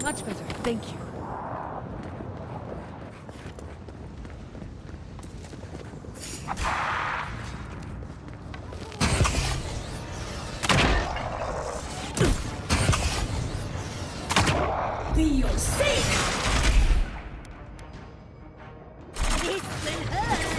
Much better, thank you. Be your sake! This will hurt!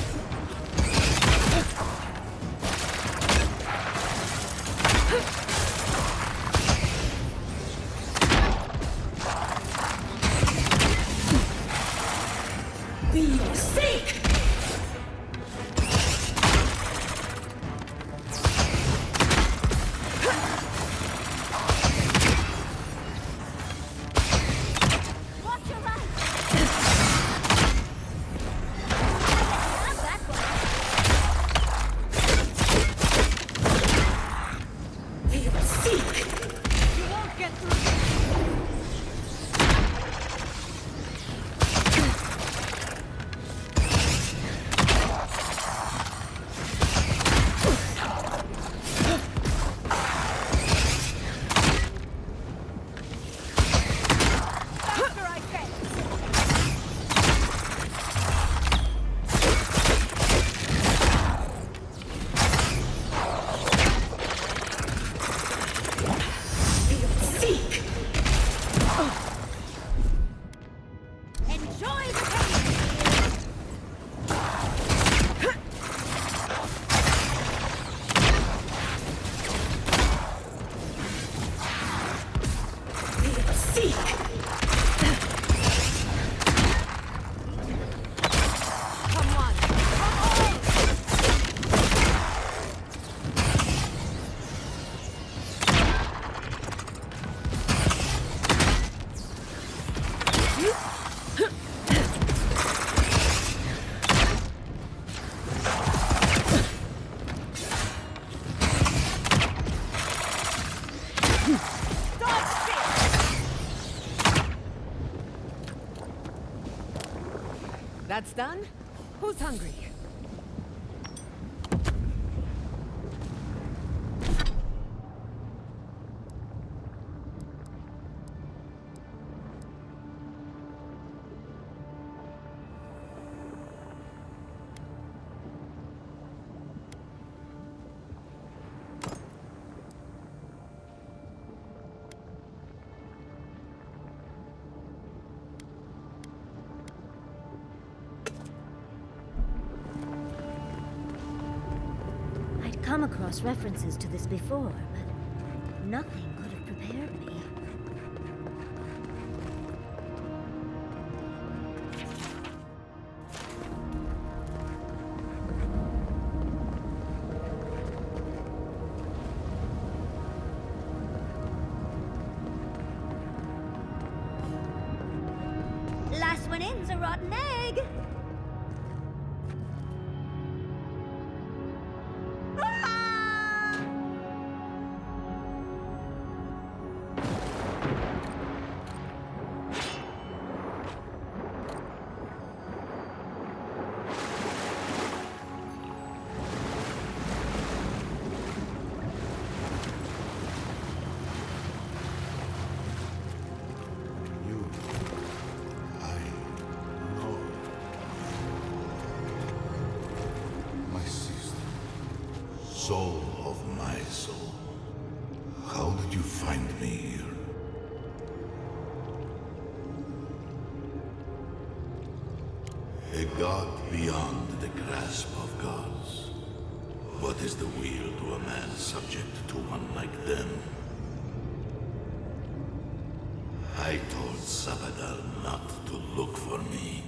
Be your sake! Watch your right! Not that one! Be your sake! You won't get through. Faster, I say! Be your sake! Enjoy the pain! Be your sake! Come on! Come on! Dodge stick! That's done? Who's hungry? I'd come across references to this before, but nothing could have prepared me. Last one in's a rotten egg! Ah! You, I know. My sister, soul of my soul. How did you find me here? A god beyond the grasp of gods. What is the will to a man subject to one like them? I told Sabadal not to look for me.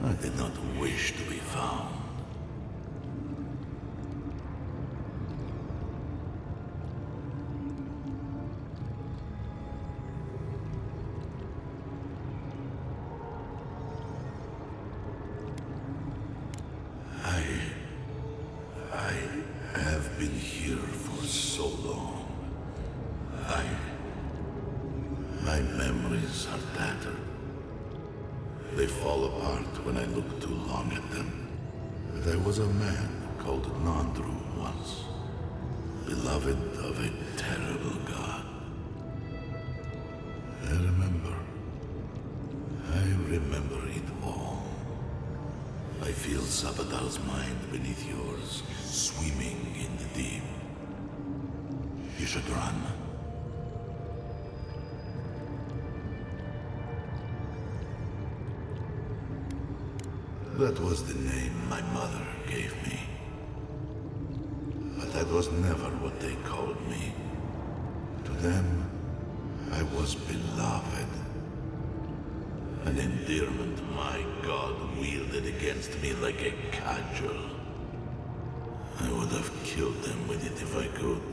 I did not wish to be found. I have been here for so long. My memories are tattered. They fall apart when I look too long at them. There was a man called Nandru once. beloved of a terrible god. I remember it all. I feel Sabadal's mind beneath yours, swimming in the deep. You should run. That was the name my mother gave me. But that was never what they called me. To them, I was beloved. An endearment my God wielded against me like a cudgel. I would have killed them with it if I could.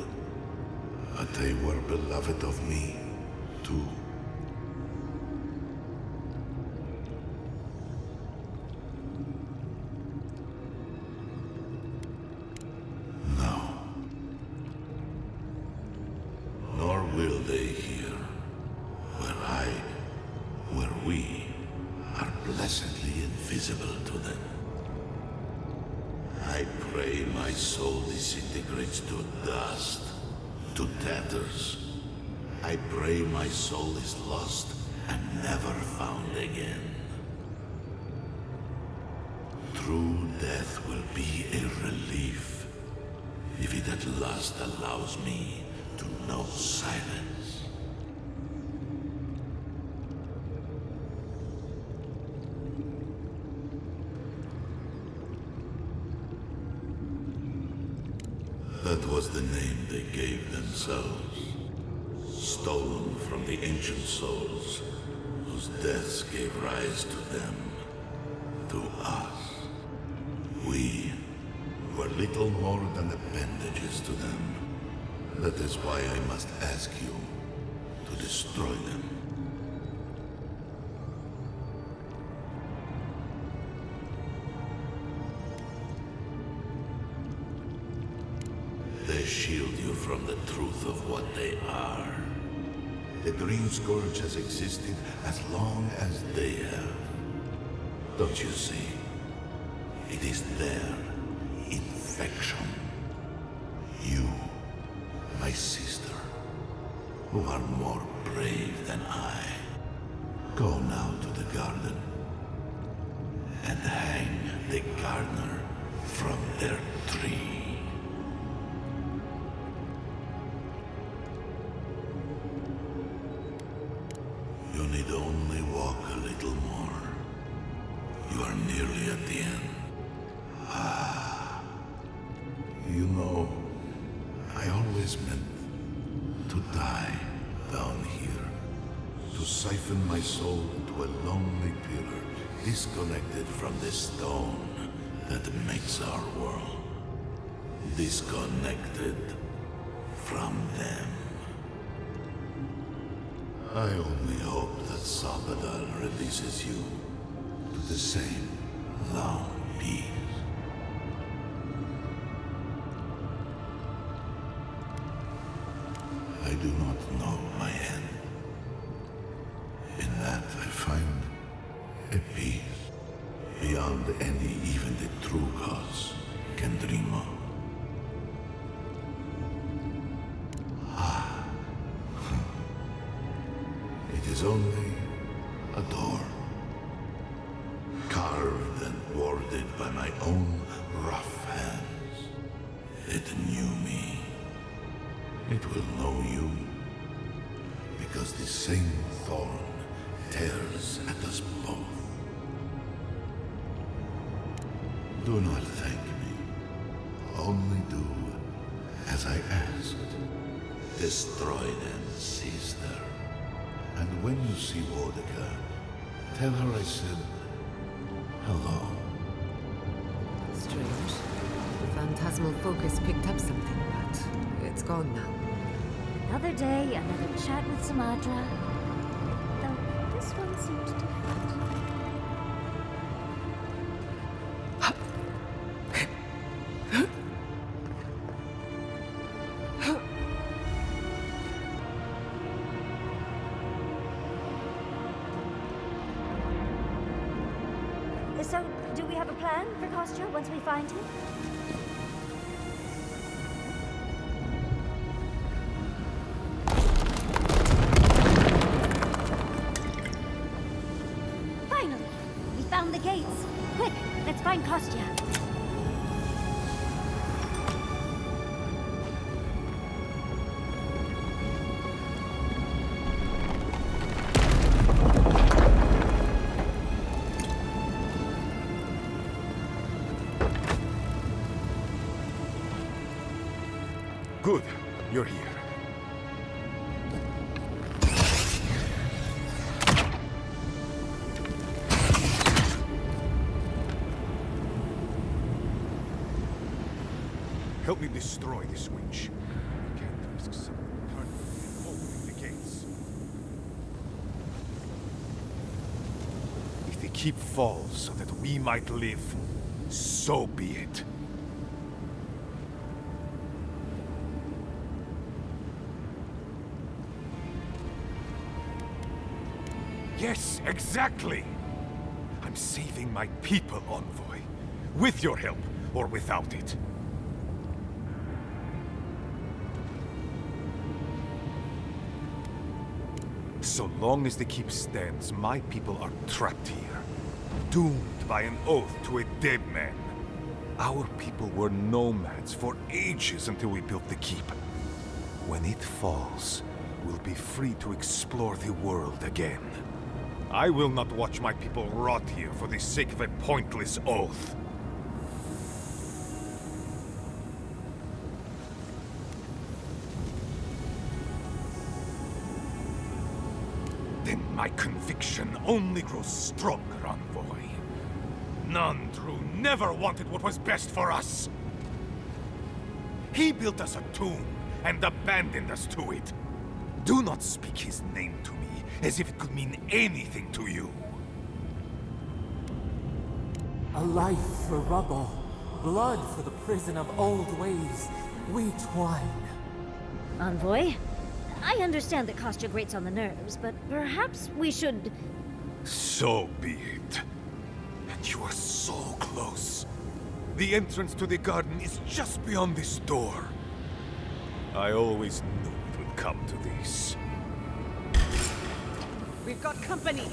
But they were beloved of me, too. Nor will they here, where we are blessedly invisible to them. I pray my soul disintegrates to dust, to tatters. I pray my soul is lost and never found again. True death will be a relief, if it at last allows me to know silence. That was the name they gave themselves, stolen from the ancient souls whose deaths gave rise to them, to us. We were little more than appendages to them. That is why I must ask you to destroy them. They shield you from the truth of what they are. The Dream Scourge has existed as long as they have. Don't you see? It is their infection. You, my sister, who are more brave than I, go now to the garden and hang the gardener from their tree. You need only walk a little more. You are nearly at the end. You know, I always meant to die down here, to siphon my soul into a lonely pillar, disconnected from the stone that makes our world, disconnected from them. I only hope that Sabadal releases you to the same long peace. I do not know my end. In that I find a peace beyond any even the true gods can dream of. It is only a door, carved and warded by my own rough hands. It knew me. It will know you, because the same thorn tears at us both. Do not thank me. Only do as I asked. Destroy them, sister. And when you see Wodeka, tell her I said hello. Strange. The phantasmal focus picked up something, but it's gone now. Another day, another chat with Sumatra. Though this one seems different. So, do we have a plan for Kostya once we find him? Good, you're here. Help me destroy this witch. We can't risk someone turning and opening the gates. If the keep falls so that we might live, so be it. Yes, exactly! I'm saving my people, Envoy. With your help, or without it. So long as the keep stands, my people are trapped here. Doomed by an oath to a dead man. Our people were nomads for ages until we built the keep. When it falls, we'll be free to explore the world again. I will not watch my people rot here for the sake of a pointless oath. Then my conviction only grows stronger, Envoy. Nandru never wanted what was best for us. He built us a tomb and abandoned us to it. Do not speak his name to me as if it could mean anything to you. A life for rubble, blood for the prison of old ways. We twine. Envoy, I understand that Kostya grates on the nerves, but perhaps we should... So be it. And you are so close. The entrance to the garden is just beyond this door. I always knew it would come to this. We've got company!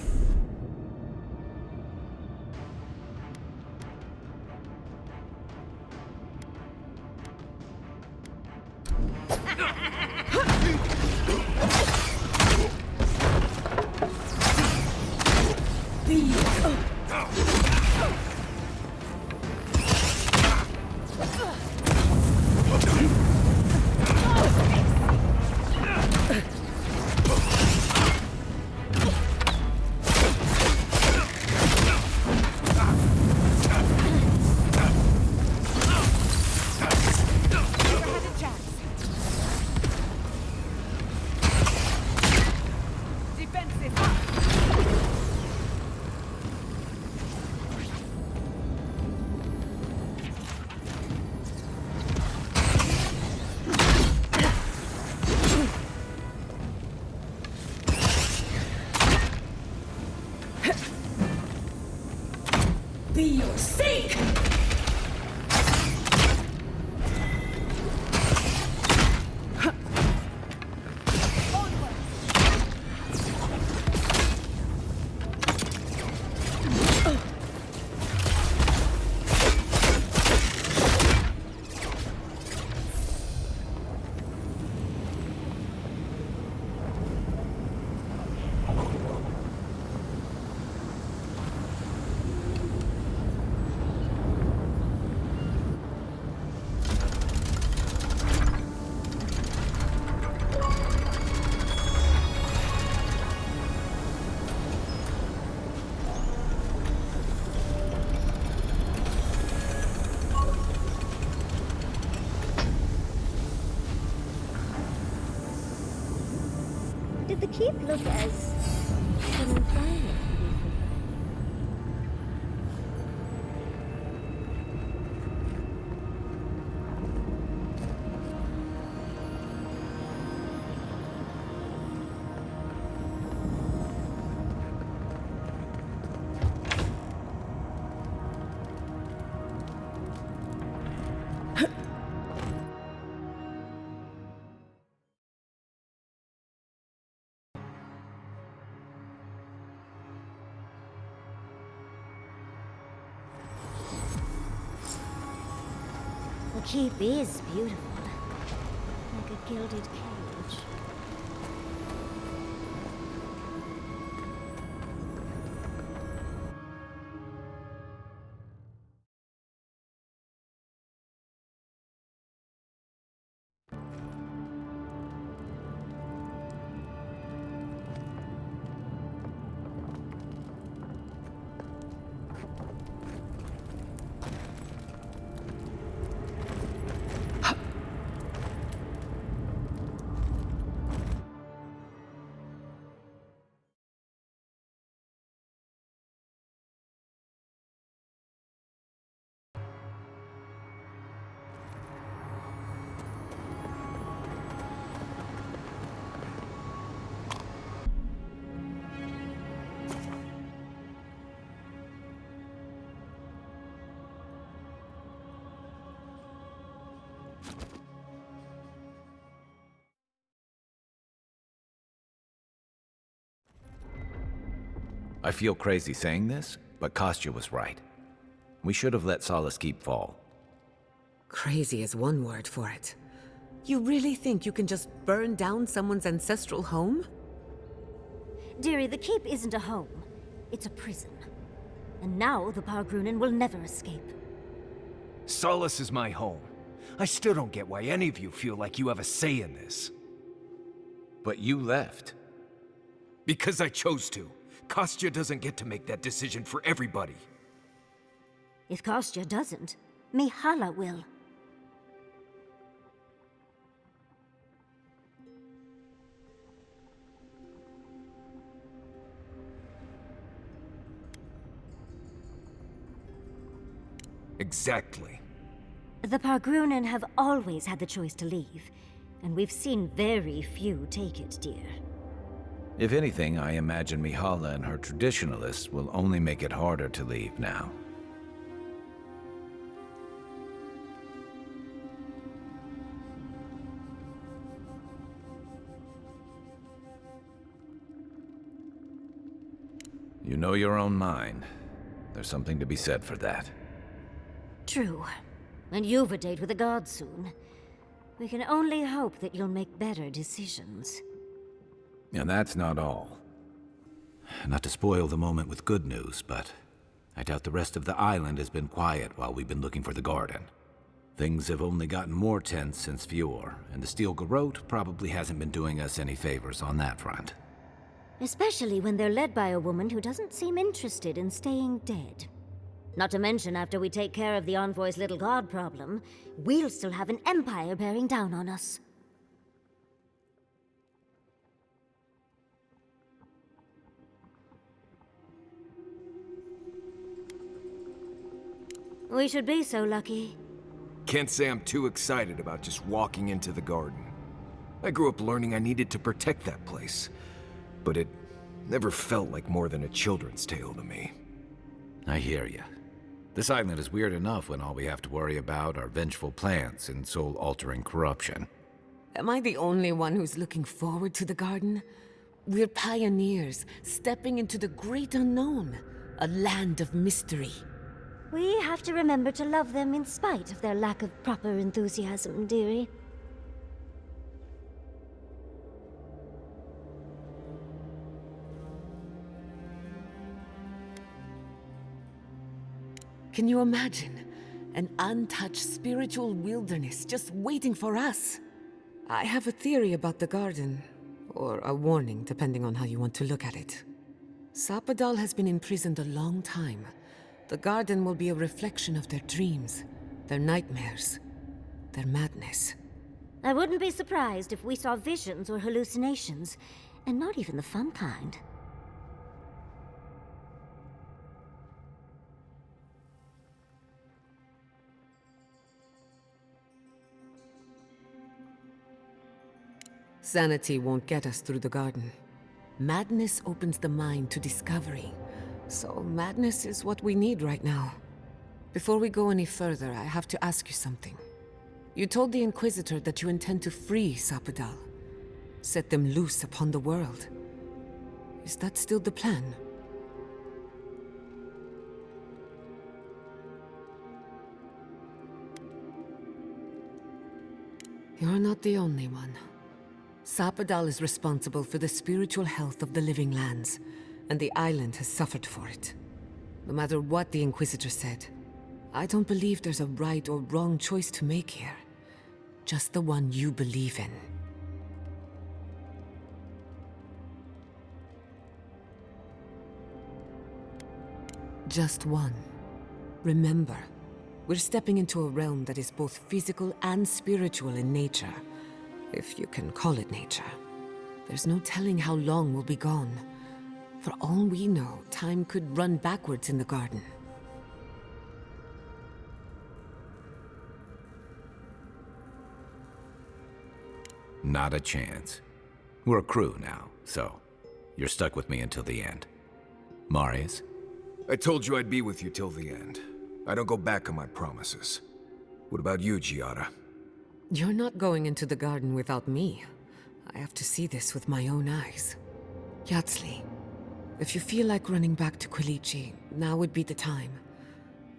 Be your sake! Did the keep look as confining? The keep is beautiful, like a gilded cage. I feel crazy saying this, but Kostya was right. We should have let Solace Keep fall. Crazy is one word for it. You really think you can just burn down someone's ancestral home? Dearie, the keep isn't a home. It's a prison. And now the Pargrunen will never escape. Solace is my home. I still don't get why any of you feel like you have a say in this. But you left. Because I chose to. Kostya doesn't get to make that decision for everybody. If Kostya doesn't, Mihala will. Exactly. The Pargrunen have always had the choice to leave, and we've seen very few take it, dear. If anything, I imagine Mihala and her traditionalists will only make it harder to leave now. You know your own mind. There's something to be said for that. True. And you've a date with the gods soon. We can only hope that you'll make better decisions. And that's not all. Not to spoil the moment with good news, but I doubt the rest of the island has been quiet while we've been looking for the garden. Things have only gotten more tense since Fjord, and the Steel Garrote probably hasn't been doing us any favors on that front. Especially when they're led by a woman who doesn't seem interested in staying dead. Not to mention, after we take care of the Envoy's little god problem, we'll still have an empire bearing down on us. We should be so lucky. Can't say I'm too excited about just walking into the garden. I grew up learning I needed to protect that place, but it never felt like more than a children's tale to me. I hear you. This island is weird enough when all we have to worry about are vengeful plans and soul-altering corruption. Am I the only one who's looking forward to the garden? We're pioneers, stepping into the great unknown, a land of mystery. We have to remember to love them in spite of their lack of proper enthusiasm, dearie. Can you imagine? An untouched spiritual wilderness just waiting for us. I have a theory about the garden, or a warning, depending on how you want to look at it. Sapadal has been imprisoned a long time. The garden will be a reflection of their dreams, their nightmares, their madness. I wouldn't be surprised if we saw visions or hallucinations, and not even the fun kind. Sanity won't get us through the garden. Madness opens the mind to discovery. So madness is what we need right now. Before we go any further, I have to ask you something. You told the Inquisitor that you intend to free Sapadal, set them loose upon the world. Is that still the plan? You're not the only one. Sapadal is responsible for the spiritual health of the living lands, and the island has suffered for it. No matter what the Inquisitor said, I don't believe there's a right or wrong choice to make here. Just the one you believe in. Just one. Remember, we're stepping into a realm that is both physical and spiritual in nature. If you can call it nature. There's no telling how long we'll be gone. For all we know, time could run backwards in the garden. Not a chance. We're a crew now, so you're stuck with me until the end. Marius? I told you I'd be with you till the end. I don't go back on my promises. What about you, Giada? You're not going into the garden without me. I have to see this with my own eyes. Yatsli, If you feel like running back to Quilici, now would be the time.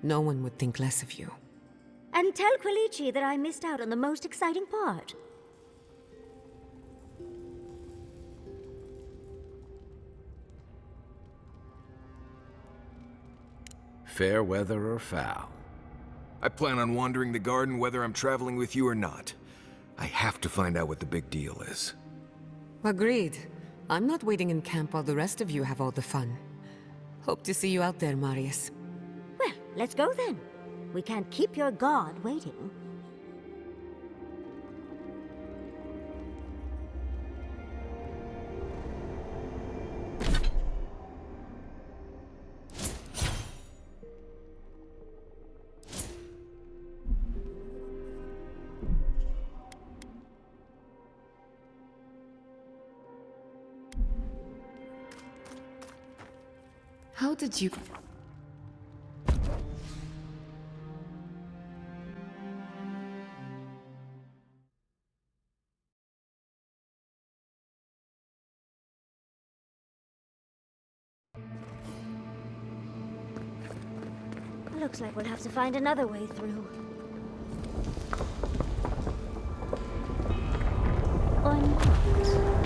No one would think less of you. And tell Quilici that I missed out on the most exciting part. Fair weather or foul. I plan on wandering the garden whether I'm traveling with you or not. I have to find out what the big deal is. Agreed. I'm not waiting in camp while the rest of you have all the fun. Hope to see you out there, Marius. Well, let's go then. We can't keep your god waiting. How did you... Looks like we'll have to find another way through. Or not.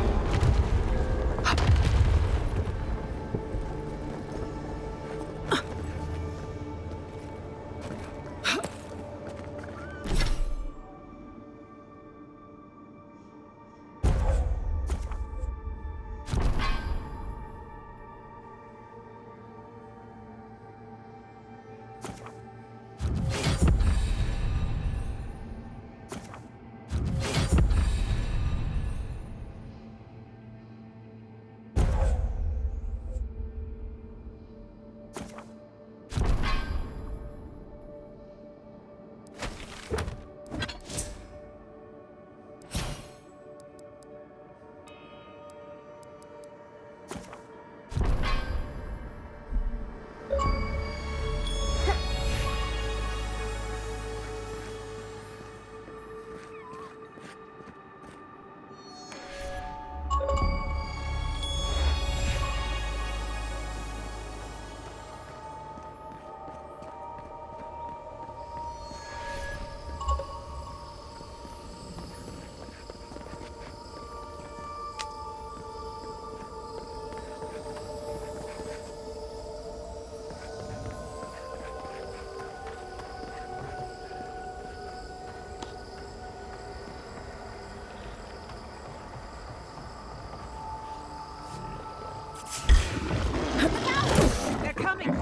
They're coming! On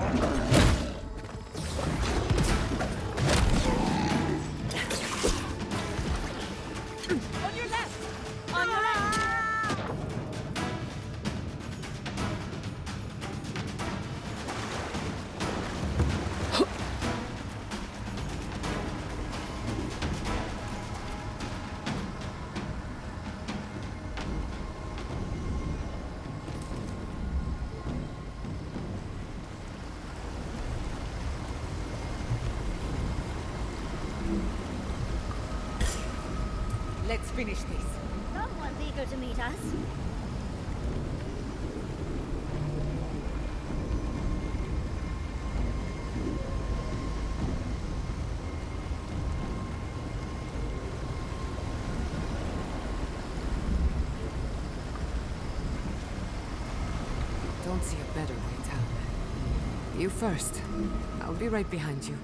your left! On your left! Let's finish this. Someone's eager to meet us. Don't see a better way down. You first. I'll be right behind you.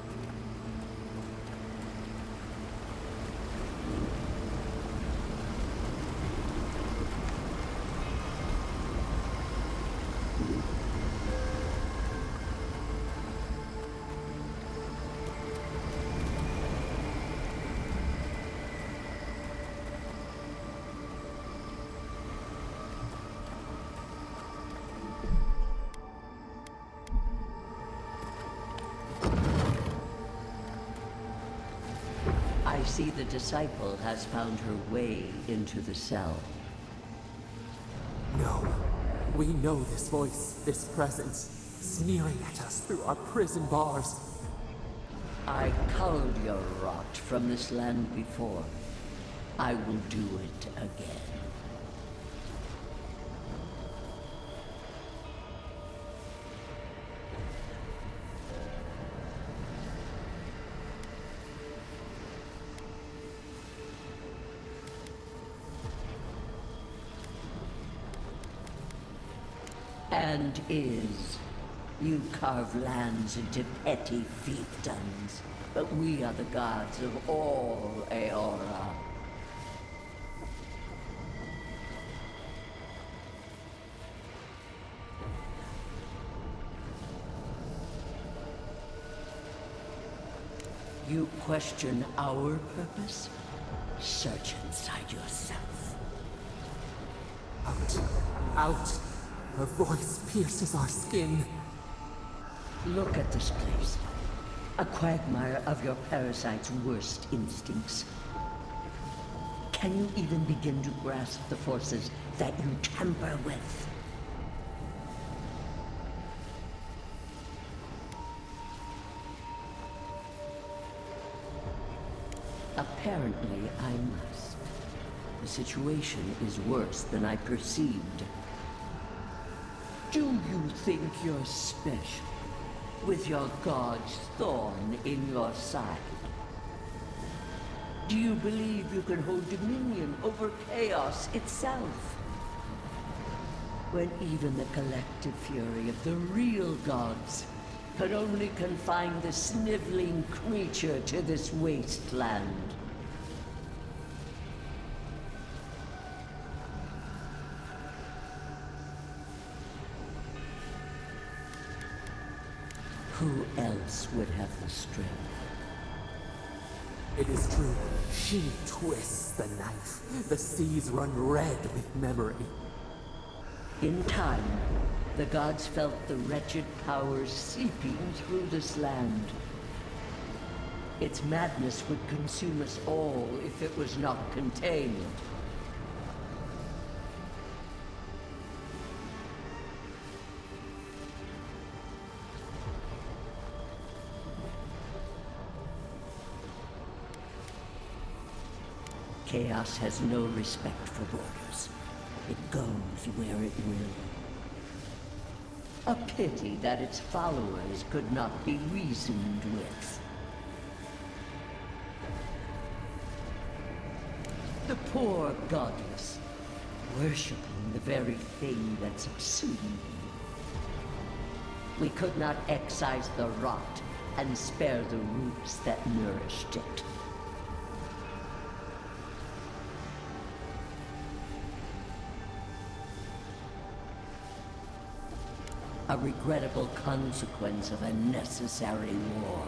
I see the disciple has found her way into the cell. No. We know this voice, this presence, sneering at us through our prison bars. I culled your rot from this land before. I will do it again. and is. You carve lands into petty fiefdoms, but we are the gods of all Aora. You question our purpose? Search inside yourself. Out. Out. Her voice pierces our skin. Look at this place. A quagmire of your parasite's worst instincts. Can you even begin to grasp the forces that you tamper with? Apparently, I must. The situation is worse than I perceived. Do you think you're special, with your god's thorn in your side? Do you believe you can hold dominion over chaos itself? When even the collective fury of the real gods can only confine the sniveling creature to this wasteland. Who else would have the strength? It is true. She twists the knife. The seas run red with memory. In time, the gods felt the wretched powers seeping through this land. Its madness would consume us all if it was not contained. Chaos has no respect for borders. It goes where it will. A pity that its followers could not be reasoned with. The poor godless, worshipping the very thing that subsumed them. We could not excise the rot and spare the roots that nourished it. A regrettable consequence of a necessary war.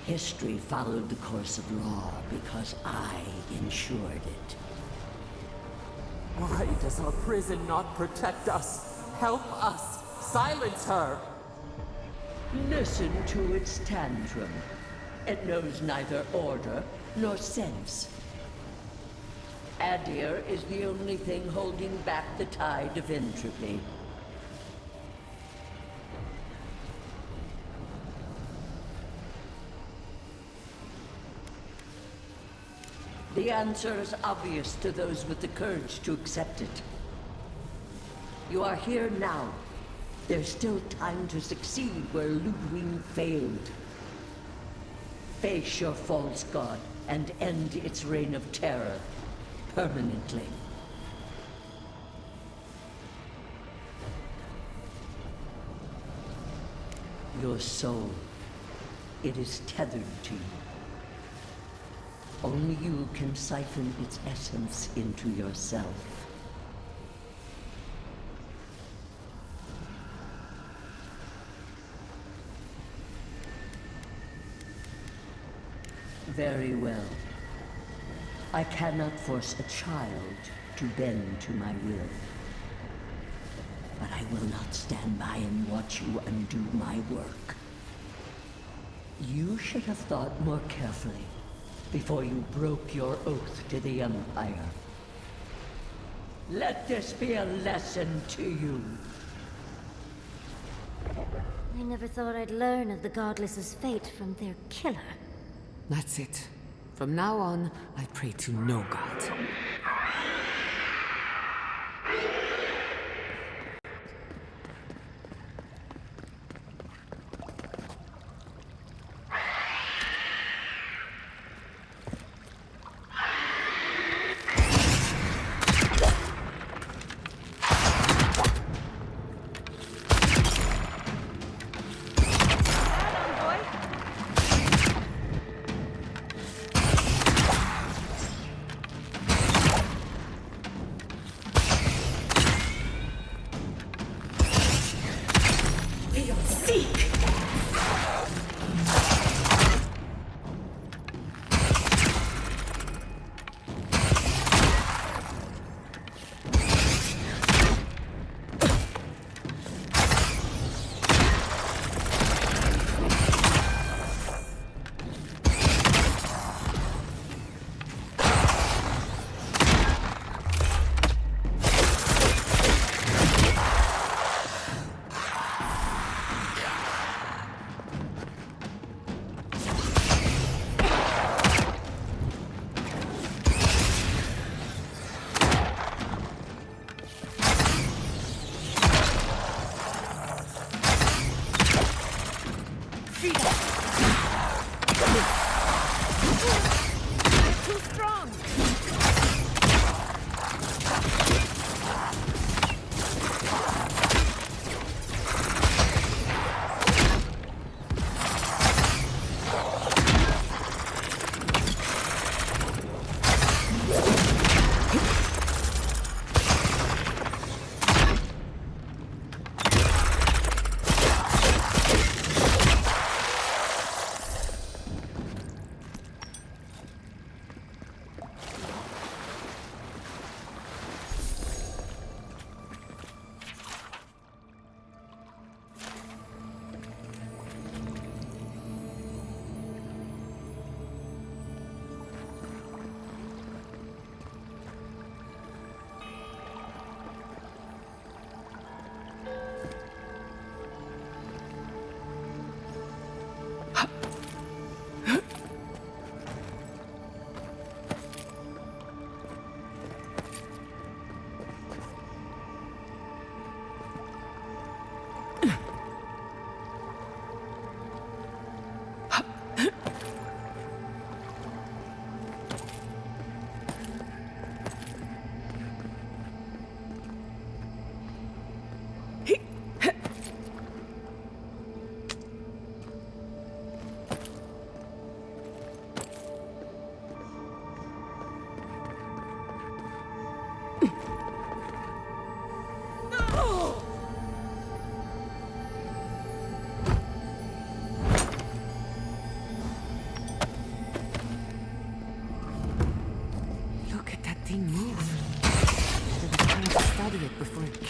History followed the course of law because I ensured it. Why does our prison not protect us? Help us! Silence her! Listen to its tantrum. It knows neither order nor sense. Adir is the only thing holding back the tide of entropy. The answer is obvious to those with the courage to accept it. You are here now. There's still time to succeed where Ludwig failed. Face your false god and end its reign of terror. Permanently. Your soul, it is tethered to you. Only you can siphon its essence into yourself. Very well. I cannot force a child to bend to my will. But I will not stand by and watch you undo my work. You should have thought more carefully before you broke your oath to the Empire. Let this be a lesson to you. I never thought I'd learn of the Godless's fate from their killer. That's it. From now on, I pray to no god.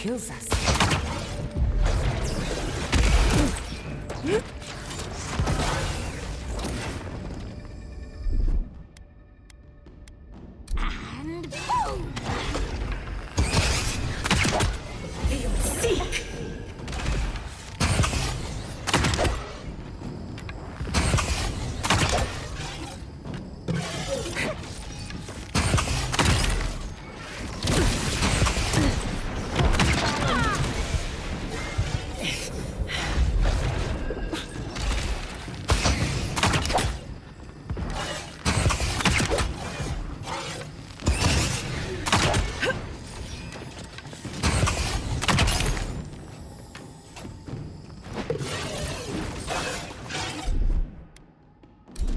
kills us. And boom! Seek!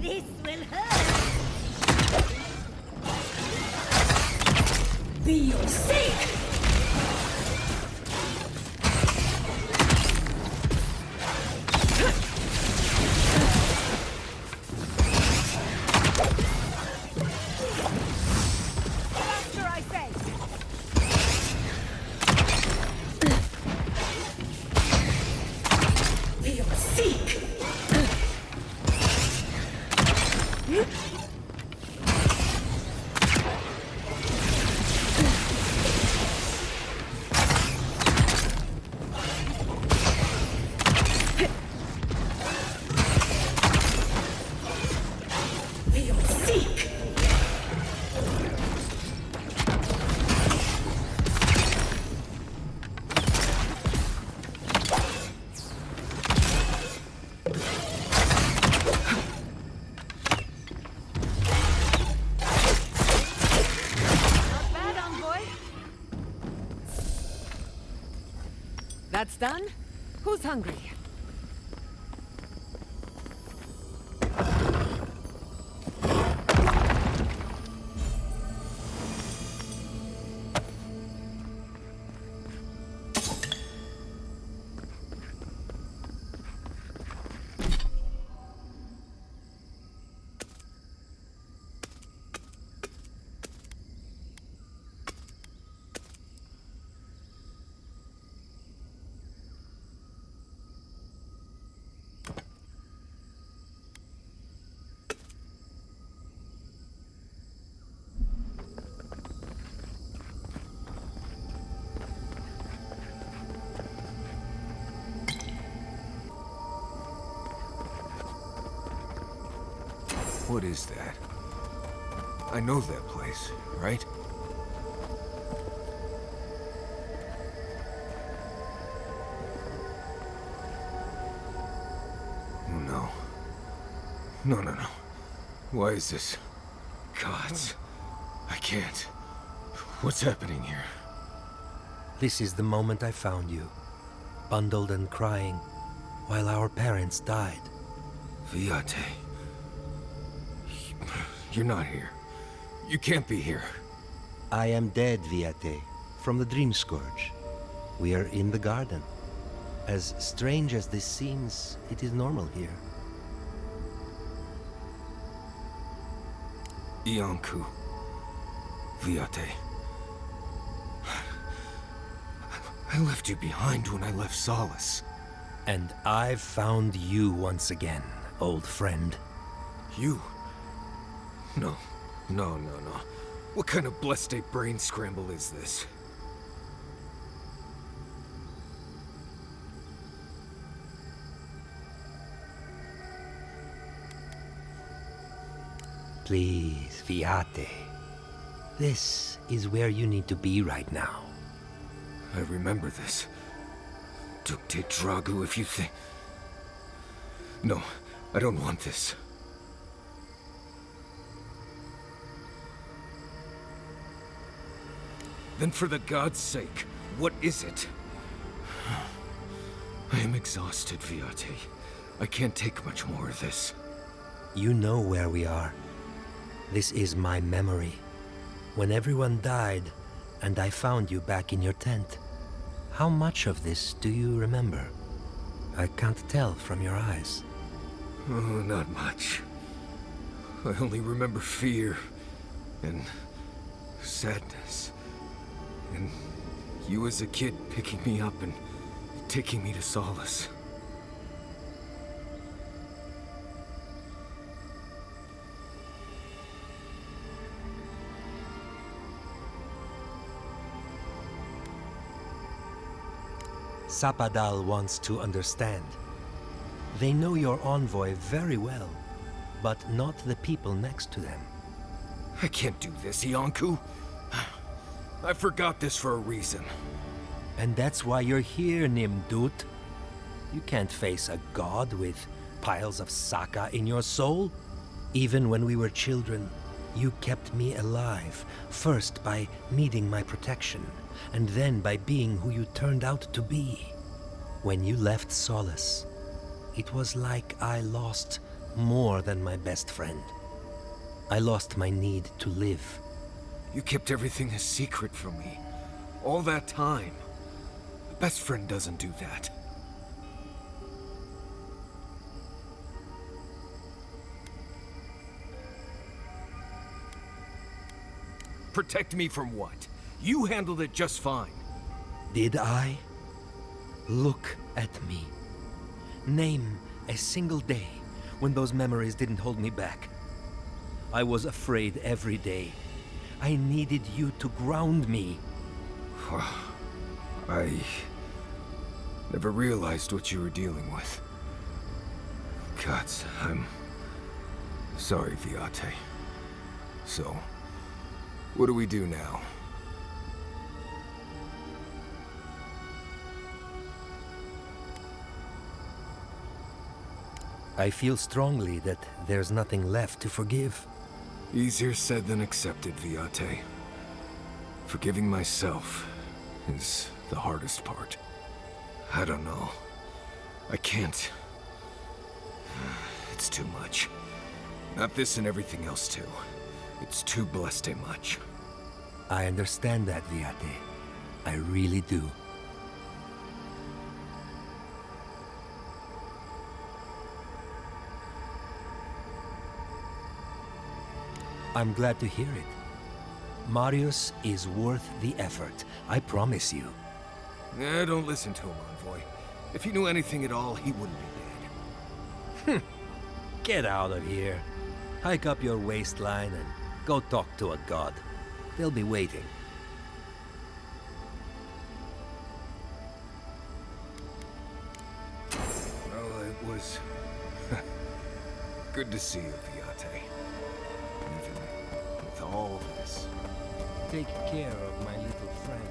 This will hurt! Be your sake! Faster, I say! Be your seek! Be your seek! Not bad, envoy. That's done? Who's hungry? What is that? I know that place, right? Oh, no. No, no, no. Why is this? Gods. I can't. What's happening here? This is the moment I found you, bundled and crying, while our parents died. Viate. You're not here. You can't be here. I am dead, Viate, from the Dream Scourge. We are in the garden. As strange as this seems, it is normal here. Ianku. Viate. I left you behind when I left Solace. And I've found you once again, old friend. You? No. No. What kind of blessed brain scramble is this? Please, Viate. This is where you need to be right now. I remember this. Dukte Dragu, if you think... No, I don't want this. Then for the god's sake, what is it? I am exhausted, Viate. I can't take much more of this. You know where we are. This is my memory. When everyone died, and I found you back in your tent. How much of this do you remember? I can't tell from your eyes. Oh, not much. I only remember fear, and sadness, and You as a kid picking me up and taking me to solace. Sapadal wants to understand. They know your envoy very well, but not the people next to them. I can't do this, Ianku. I forgot this for a reason. And that's why you're here, Nimdut. You can't face a god with piles of Saka in your soul. Even when we were children, you kept me alive, first by needing my protection, and then by being who you turned out to be. When you left Solace, it was like I lost more than my best friend. I lost my need to live. You kept everything a secret from me. All that time. A best friend doesn't do that. Protect me from what? You handled it just fine. Did I? Look at me. Name a single day when those memories didn't hold me back. I was afraid every day. I needed you to ground me. I never realized what you were dealing with. Gods, I'm sorry, Viate. So, what do we do now? I feel strongly that there's nothing left to forgive. Easier said than accepted, Viate. Forgiving myself is the hardest part. I don't know. I can't. It's too much. Not this and everything else too. It's too blessed much. I understand that, Viate. I really do. I'm glad to hear it. Marius is worth the effort, I promise you. Don't listen to him, Envoy. If he knew anything at all, he wouldn't be dead. Get out of here. Hike up your waistline and go talk to a god. They'll be waiting. Well, it was good to see you, Viate. Even with all this. Take care of my little friend.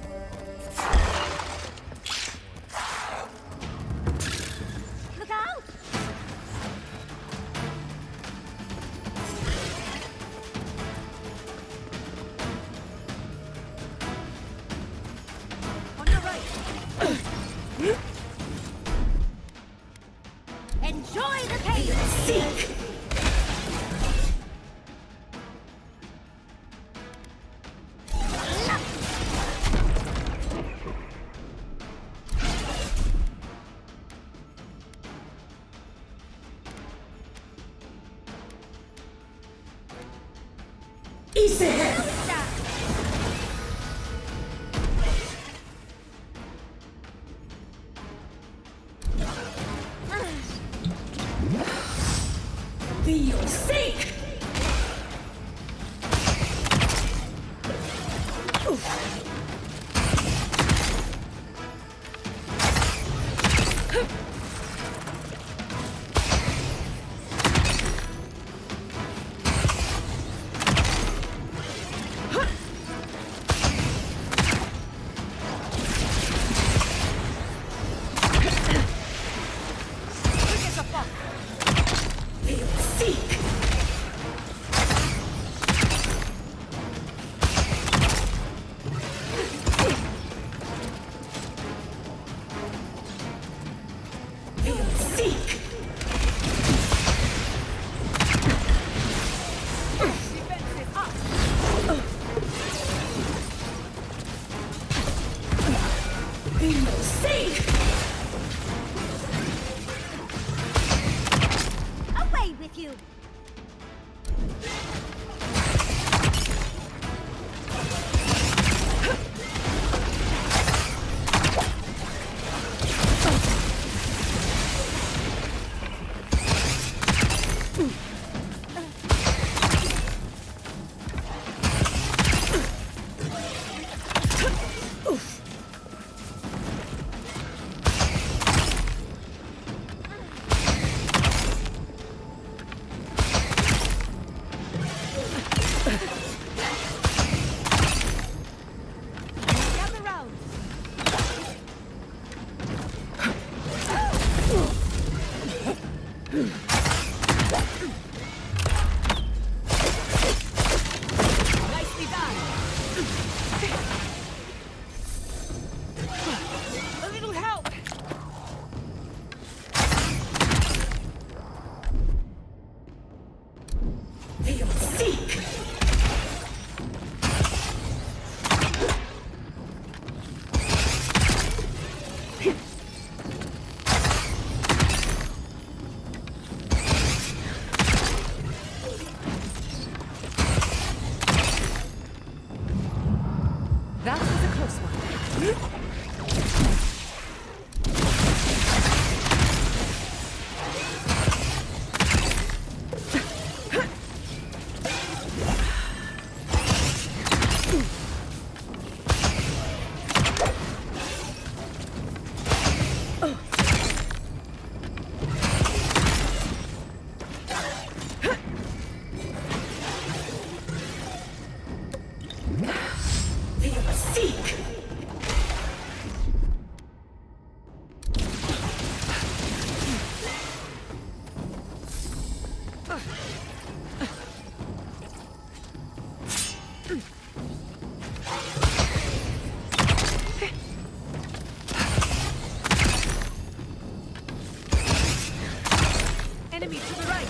Look out! On your right. Enjoy the pace! That was a close one. Enemy to the right.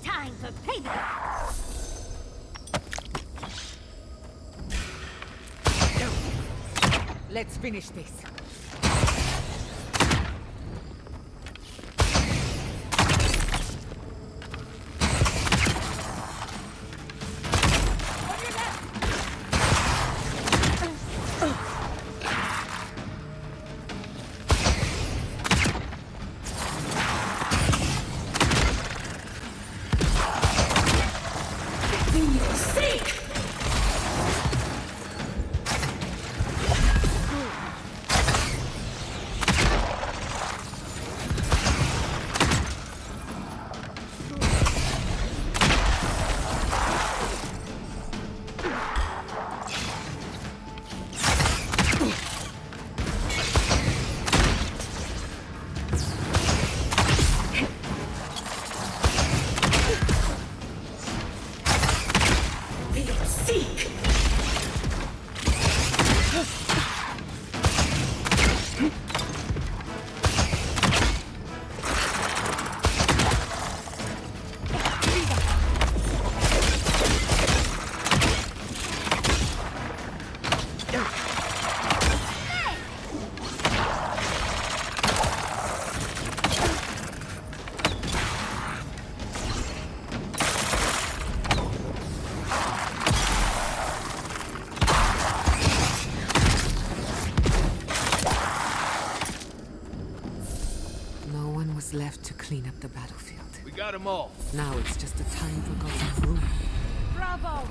Time for payback! Let's finish this. Left to clean up the battlefield. We got them all. Now it's just a time-forgotten room. Bravo!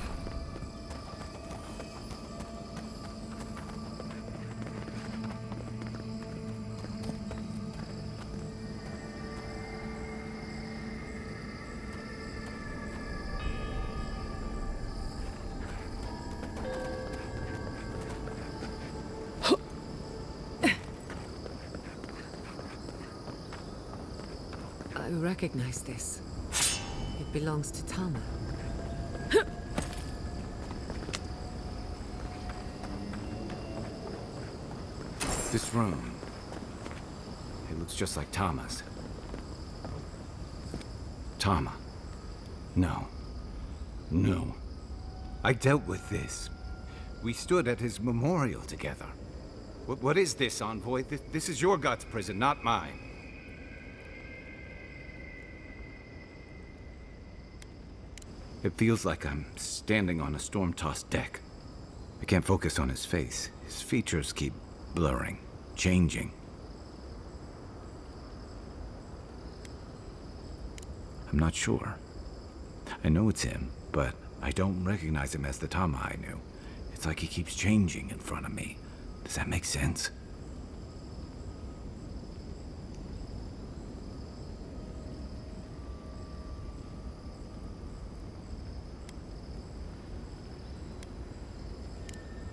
I recognize this. It belongs to Tama. This room... it looks just like Tama's. Tama. No. No. I dealt with this. We stood at his memorial together. What is this, Envoy? This is your God's prison, not mine. It feels like I'm standing on a storm-tossed deck. I can't focus on his face. His features keep blurring, changing. I'm not sure. I know it's him, but I don't recognize him as the Tama I knew. It's like he keeps changing in front of me. Does that make sense?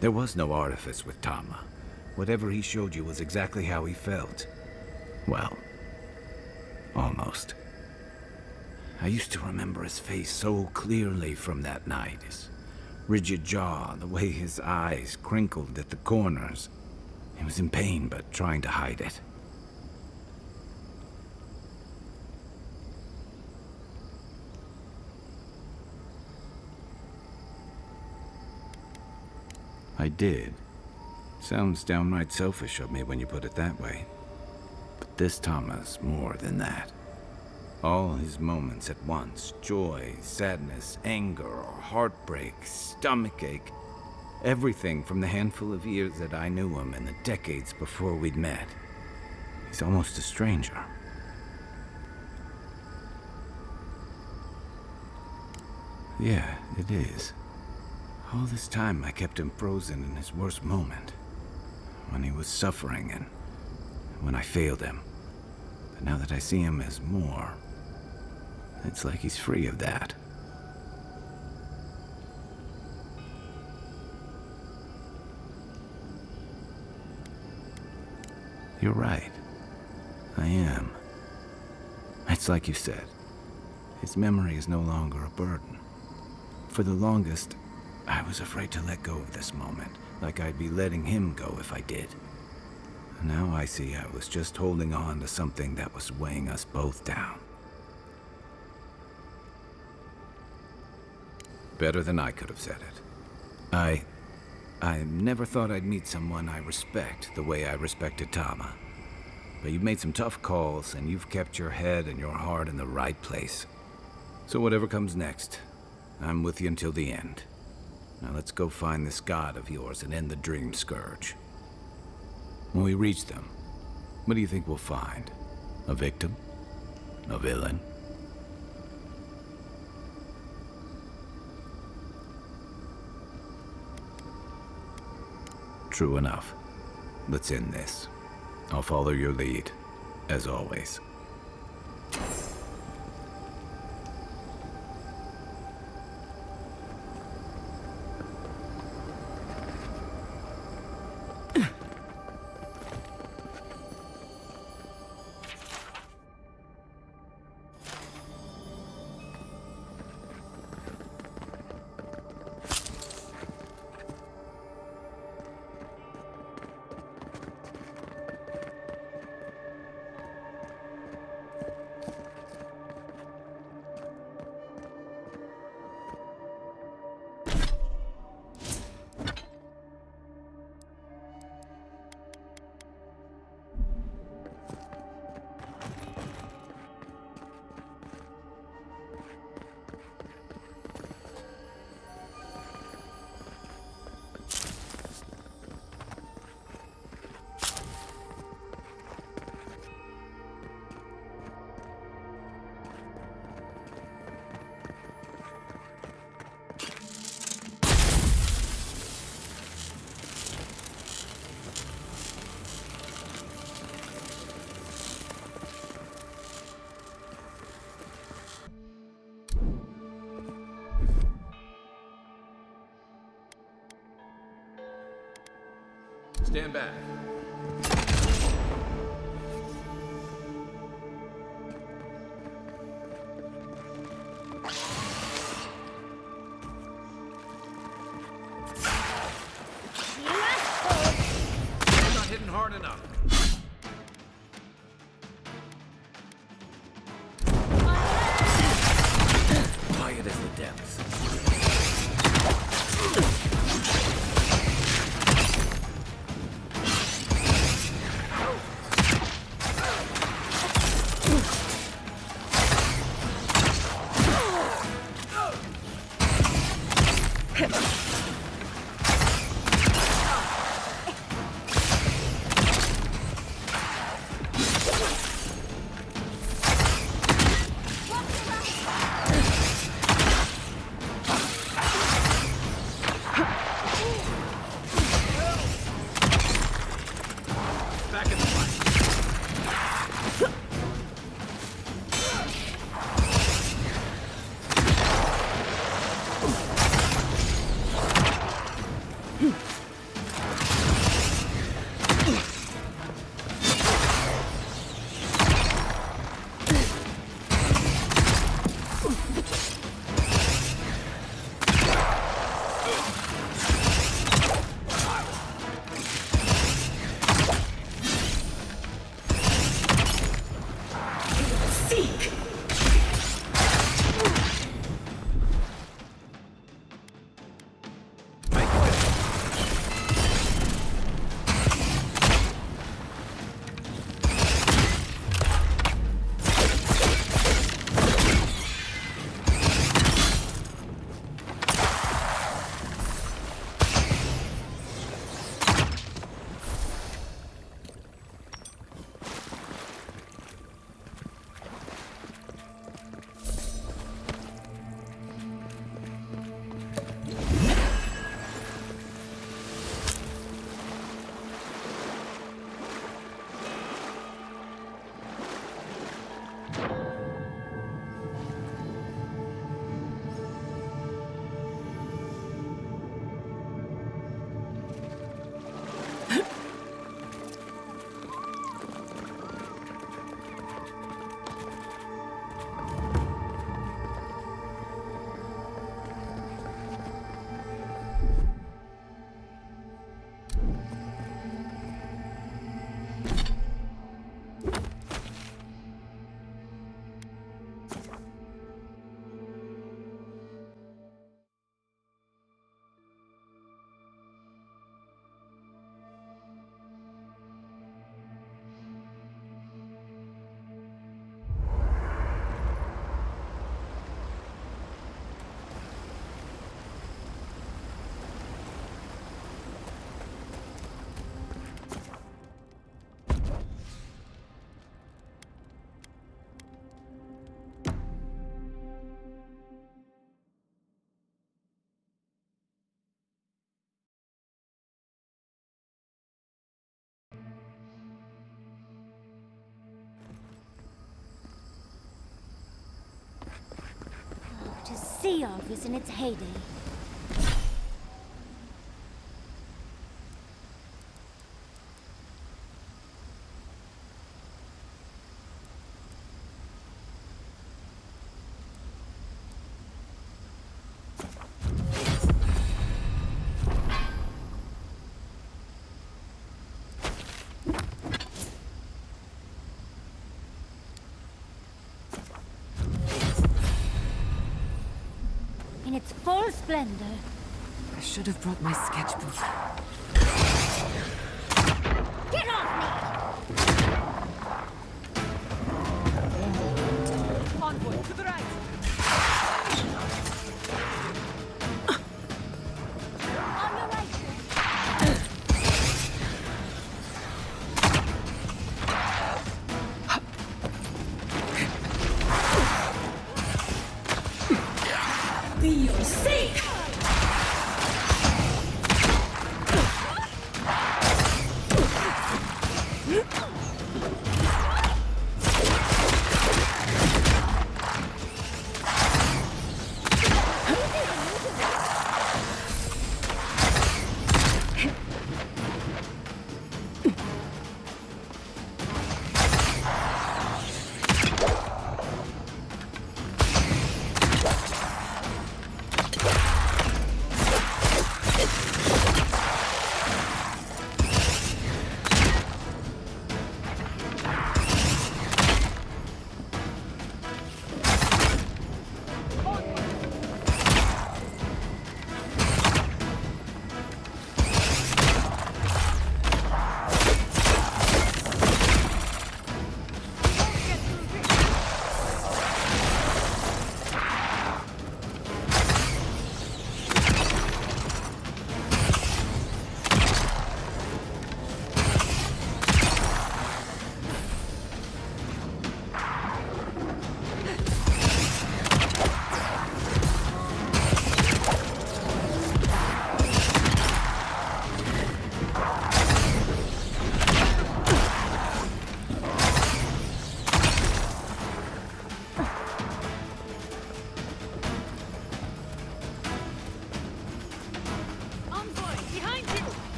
There was no artifice with Tama. Whatever he showed you was exactly how he felt. Well, almost. I used to remember his face so clearly from that night. His rigid jaw, the way his eyes crinkled at the corners. He was in pain, but trying to hide it. I did. Sounds downright selfish of me when you put it that way. But this Tama's more than that. All his moments at once, joy, sadness, anger, or heartbreak, stomachache, everything from the handful of years that I knew him and the decades before we'd met. He's almost a stranger. Yeah, it is. All this time I kept him frozen in his worst moment. When he was suffering and when I failed him. But now that I see him as more, it's like he's free of that. You're right. I am. It's like you said. His memory is no longer a burden. For the longest, I was afraid to let go of this moment, like I'd be letting him go if I did. And now I see I was just holding on to something that was weighing us both down. Better than I could have said it. I never thought I'd meet someone I respect the way I respected Tama. But you've made some tough calls, and you've kept your head and your heart in the right place. So whatever comes next, I'm with you until the end. Now let's go find this god of yours and end the Dream Scourge. When we reach them, what do you think we'll find? A victim? A villain? True enough. Let's end this. I'll follow your lead, as always. Stand back. I'm not hitting hard enough. Quiet as the depths. see all this in its heyday. In its full splendor. I should have brought my sketchbook. Get off me! Envoy, to the right! On your right. Be your sake!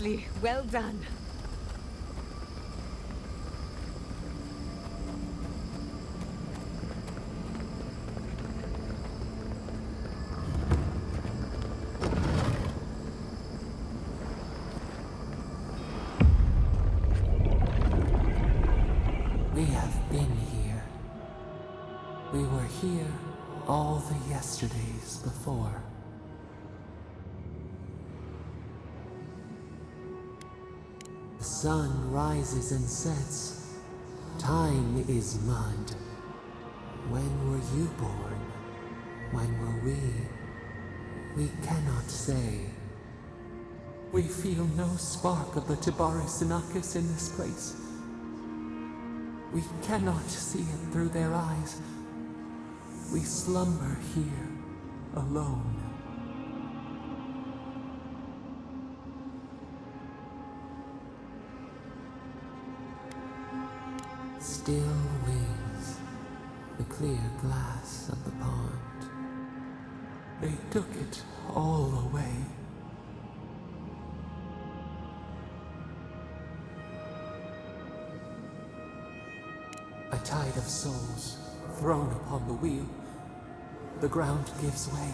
Seriously, well done. We have been here. We were here all the yesterdays before. The sun rises and sets. Time is mud. When were you born? When were we? We cannot say. We feel no spark of the Tibaris Inachus in this place. We cannot see it through their eyes. We slumber here, alone. Still wings, the clear glass of the pond. They took it all away. A tide of souls thrown upon the wheel. The ground gives way.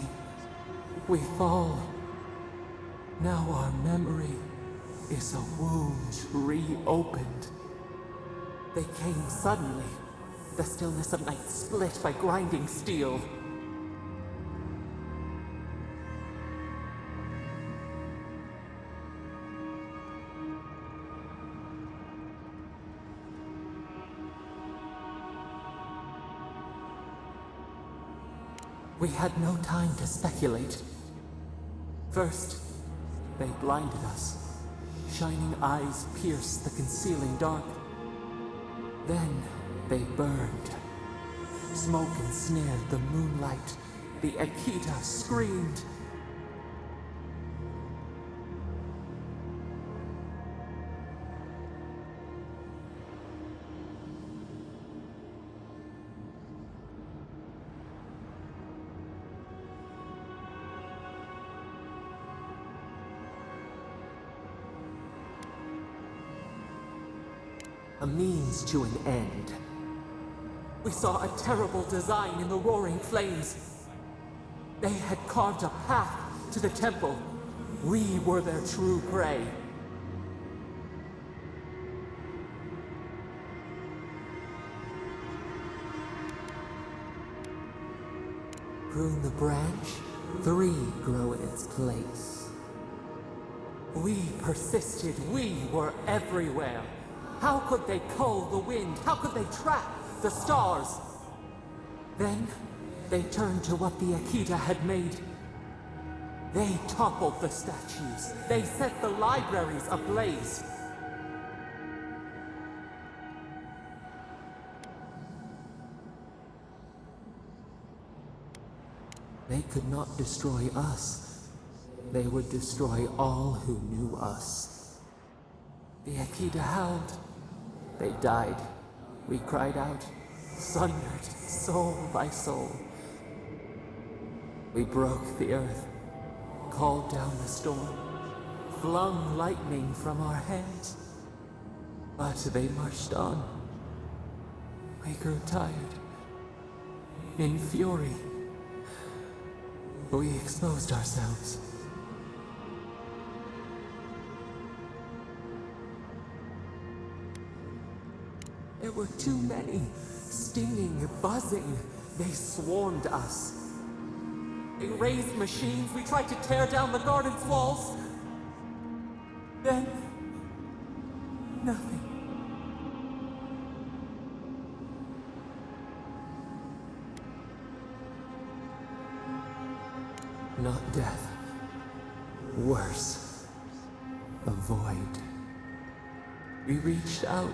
We fall. Now our memory is a wound reopened. They came suddenly. The stillness of night split by grinding steel. We had no time to speculate. First, they blinded us. Shining eyes pierced the concealing dark. Then they burned. Smoke ensnared the moonlight. The Akita screamed. A means to an end. We saw a terrible design in the roaring flames. They had carved a path to the temple. We were their true prey. Prune the branch, 3 grow in its place. We persisted, we were everywhere. How could they cull the wind? How could they trap the stars? Then, they turned to what the Akita had made. They toppled the statues. They set the libraries ablaze. They could not destroy us. They would destroy all who knew us. The Akita howled. They died. We cried out, sundered, soul by soul. We broke the earth, called down the storm, flung lightning from our hands. But they marched on. We grew tired. In fury, we exposed ourselves. There were too many, stinging, buzzing. They swarmed us. They raised machines. We tried to tear down the garden's walls. Then, nothing. Not death. Worse. A void. We reached out,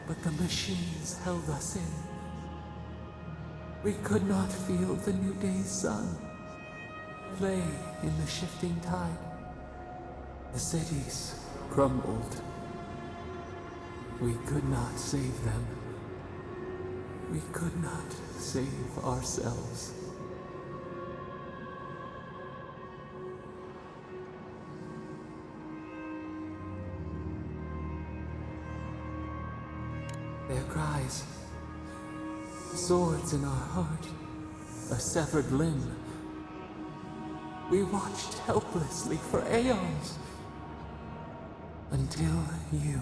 but the machines held us in. We could not feel the new day's sun play in the shifting tide. The cities crumbled. We could not save them. We could not save ourselves. Their cries. Swords in our heart. A severed limb. We watched helplessly for aeons. Until you.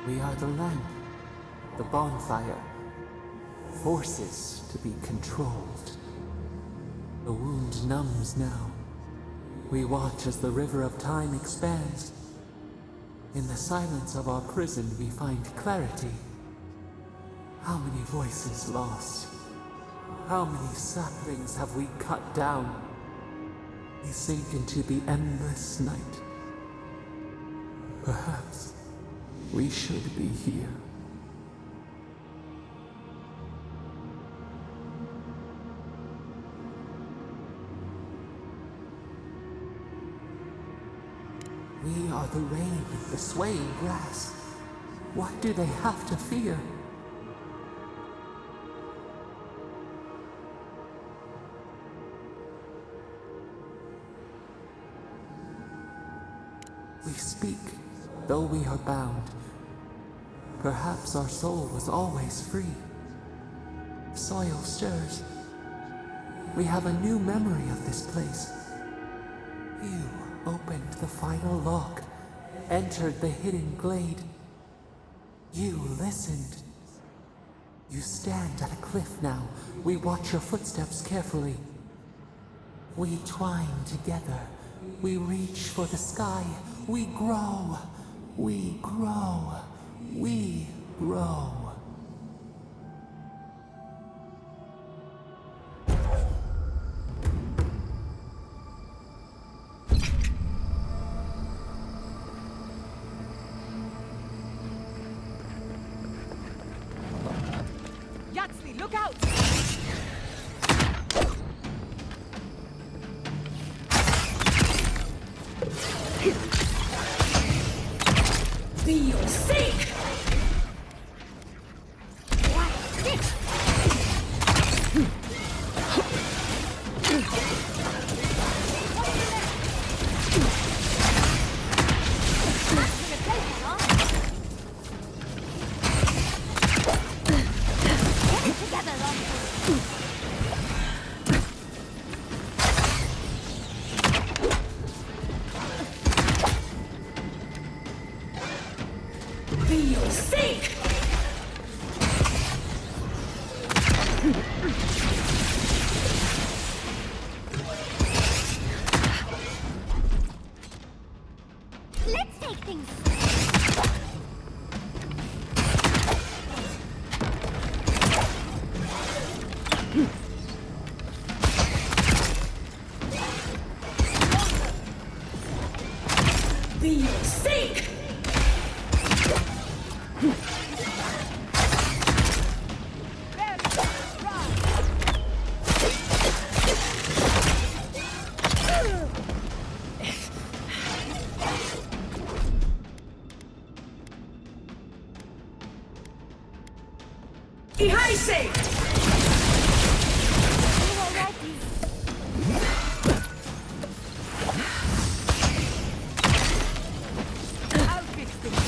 We are the lamp, the bonfire, forces to be controlled. The wound numbs now. We watch as the river of time expands. In the silence of our prison we find clarity. How many voices lost? How many saplings have we cut down? We sink into the endless night. Perhaps we should be here. We are the rain, the swaying grass. What do they have to fear? We speak, though we are bound. Perhaps our soul was always free. Soil stirs. We have a new memory of this place. You opened the final lock, entered the hidden glade. You listened. You stand at a cliff now. We watch your footsteps carefully. We twine together. We reach for the sky. We grow. We grow. We grow. Yaxley, look out! Be your sake! Be your sake! Let's take things. Be your sake! Ihaise! I'll fix things.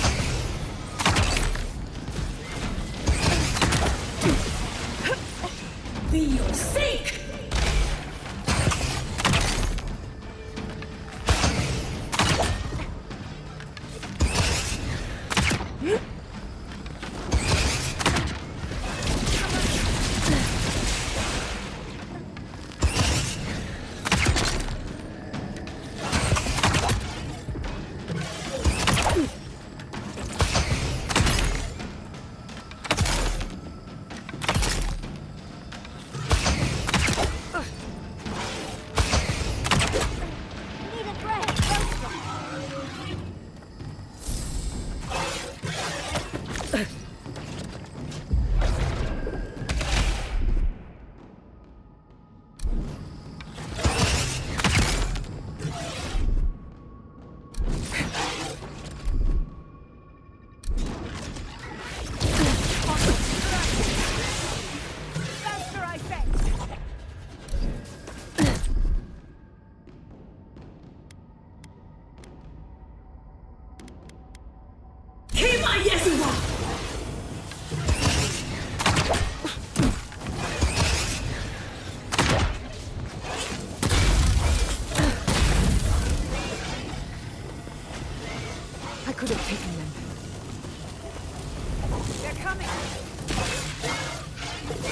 Be your sake!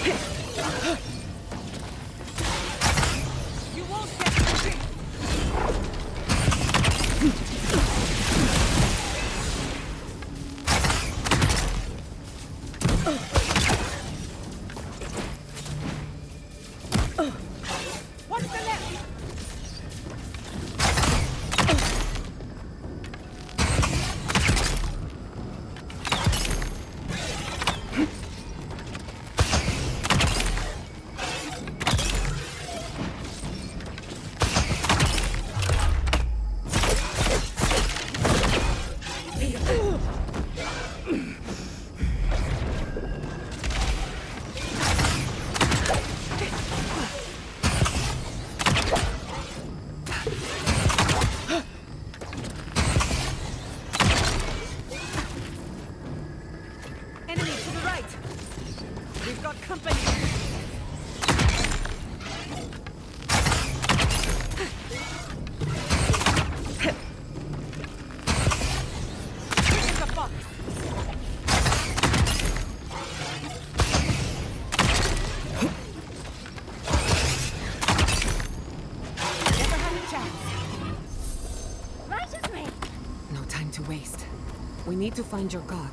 You won't get me! What's the left? Enemy to the right! We've got company! Here's the box! Never had a chance. Right as rain. No time to waste. We need to find your god.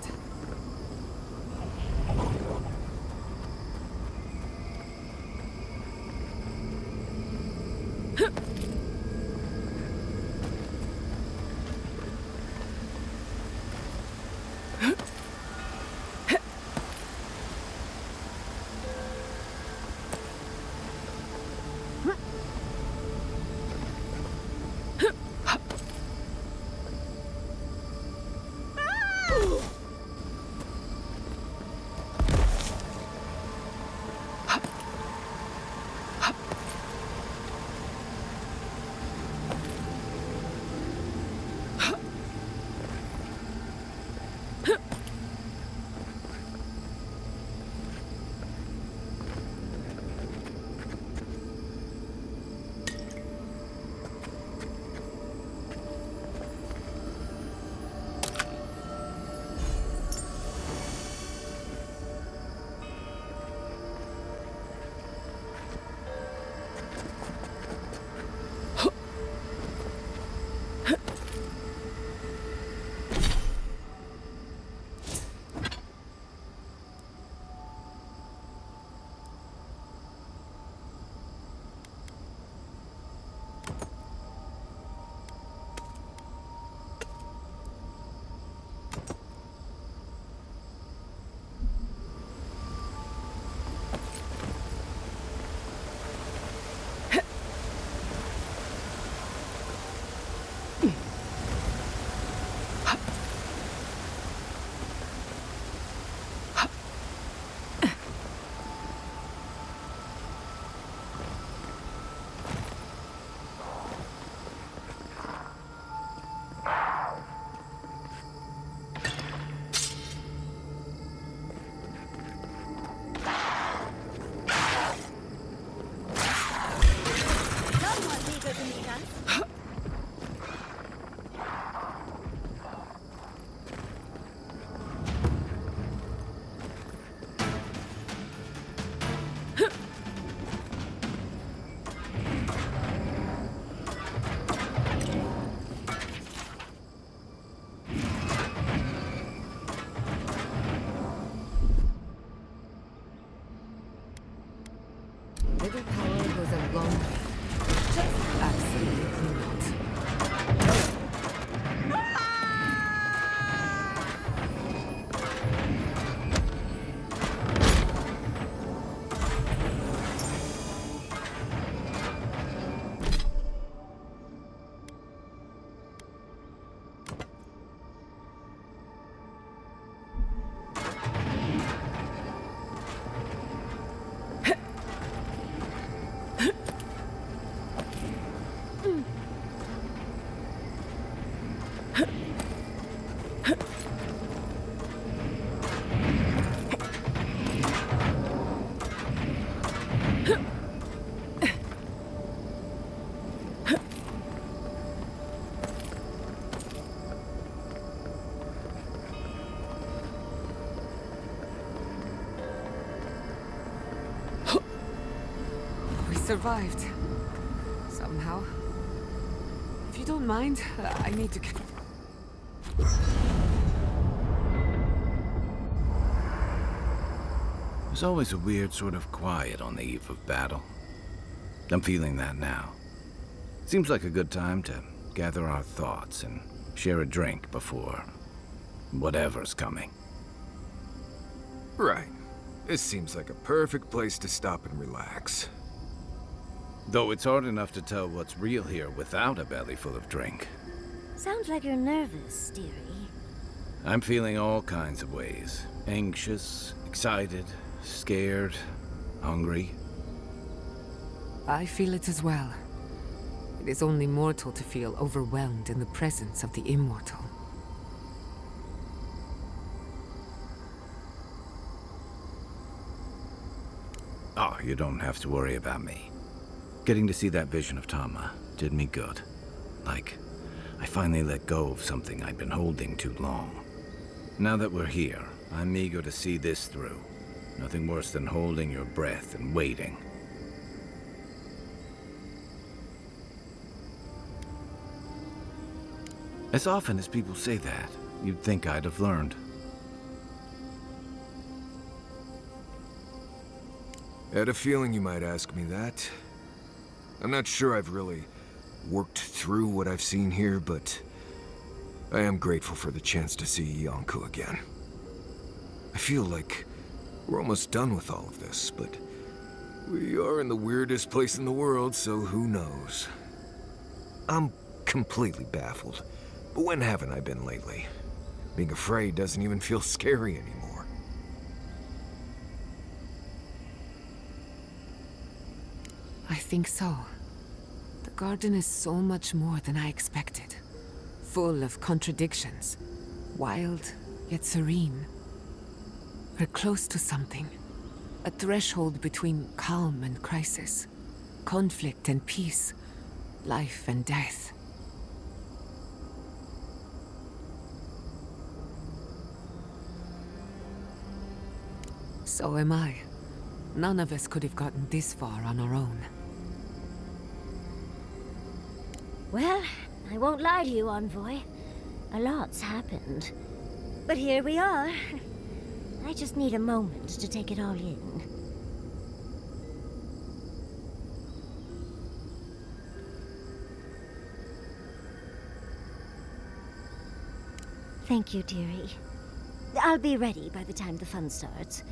Little power goes a long way. Absolutely not. survived. Somehow. If you don't mind, I need to... There's always a weird sort of quiet on the eve of battle. I'm feeling that now. Seems like a good time to gather our thoughts and share a drink before whatever's coming. Right. This seems like a perfect place to stop and relax. Though it's hard enough to tell what's real here without a belly full of drink. Sounds like you're nervous, dearie. I'm feeling all kinds of ways. Anxious, excited, scared, hungry. I feel it as well. It is only mortal to feel overwhelmed in the presence of the immortal. Oh, you don't have to worry about me. Getting to see that vision of Tama did me good. Like, I finally let go of something I'd been holding too long. Now that we're here, I'm eager to see this through. Nothing worse than holding your breath and waiting. As often as people say that, you'd think I'd have learned. I had a feeling you might ask me that. I'm not sure I've really worked through what I've seen here, but I am grateful for the chance to see Yonko again. I feel like we're almost done with all of this, but we are in the weirdest place in the world, so who knows? I'm completely baffled. But when haven't I been lately? Being afraid doesn't even feel scary anymore. I think so. The garden is so much more than I expected. Full of contradictions. Wild, yet serene. We're close to something. A threshold between calm and crisis. Conflict and peace. Life and death. So am I. None of us could have gotten this far on our own. Well, I won't lie to you, Envoy. A lot's happened. But here we are. I just need a moment to take it all in. Thank you, dearie. I'll be ready by the time the fun starts.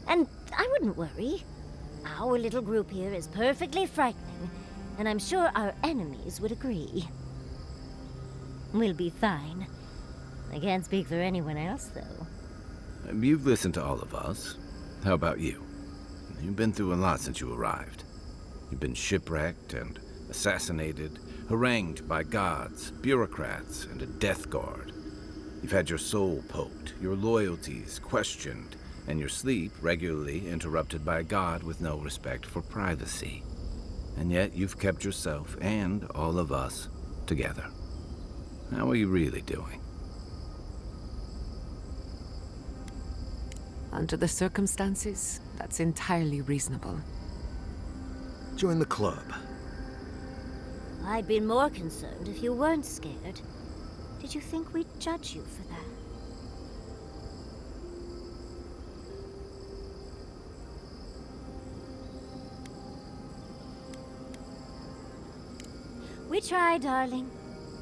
And I wouldn't worry. Our little group here is perfectly frightening, and I'm sure our enemies would agree. We'll be fine. I can't speak for anyone else, though. You've listened to all of us. How about you? You've been through a lot since you arrived. You've been shipwrecked and assassinated, harangued by gods, bureaucrats, and a death guard. You've had your soul poked, your loyalties questioned, and your sleep regularly interrupted by a god with no respect for privacy. And yet you've kept yourself and all of us together. How are you really doing? Under the circumstances, that's entirely reasonable. Join the club. I'd been more concerned if you weren't scared. Did you think we'd judge you for that? We try, darling.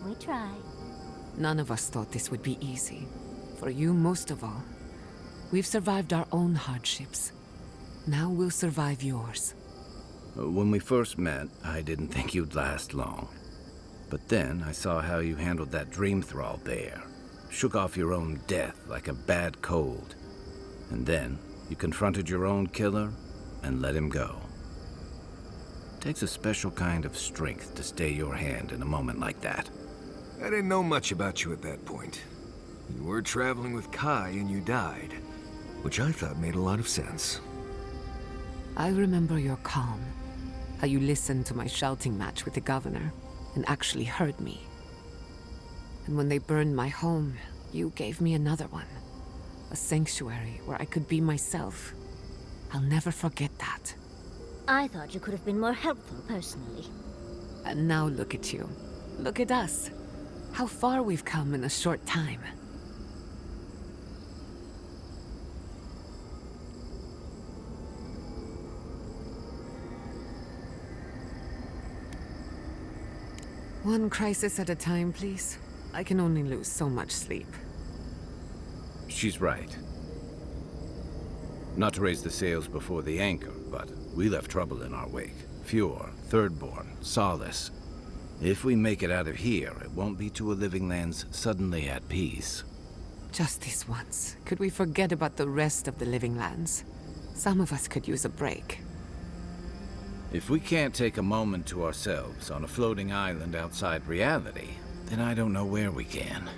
We try. None of us thought this would be easy. For you, most of all. We've survived our own hardships. Now we'll survive yours. When we first met, I didn't think you'd last long. But then I saw how you handled that dream thrall bear. Shook off your own death like a bad cold. And then you confronted your own killer and let him go. It takes a special kind of strength to stay your hand in a moment like that. I didn't know much about you at that point. You were traveling with Kai and you died, which I thought made a lot of sense. I remember your calm. How you listened to my shouting match with the governor and actually heard me. And when they burned my home, you gave me another one. A sanctuary where I could be myself. I'll never forget that. I thought you could have been more helpful personally. And now look at you. Look at us. How far we've come in a short time. One crisis at a time, please. I can only lose so much sleep. She's right. Not to raise the sails before the anchor, but we left trouble in our wake. Fjord, Thirdborn, Solace. If we make it out of here, it won't be to a living lands suddenly at peace. Just this once. Could we forget about the rest of the living lands? Some of us could use a break. If we can't take a moment to ourselves on a floating island outside reality, then I don't know where we can.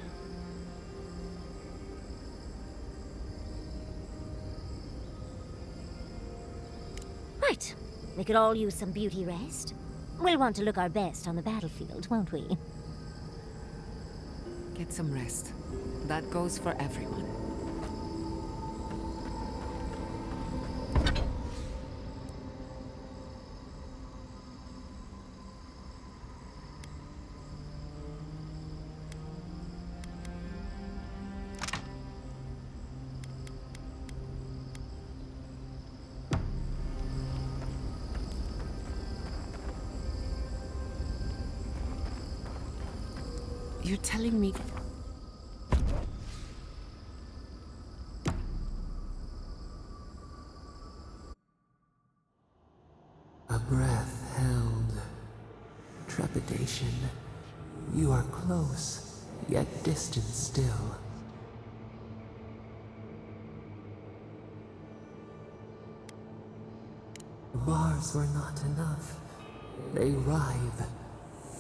Right. We could all use some beauty rest. We'll want to look our best on the battlefield, won't we? Get some rest. That goes for everyone. You're telling me... A breath held. Trepidation. You are close, yet distant still. Bars were not enough. They writhe.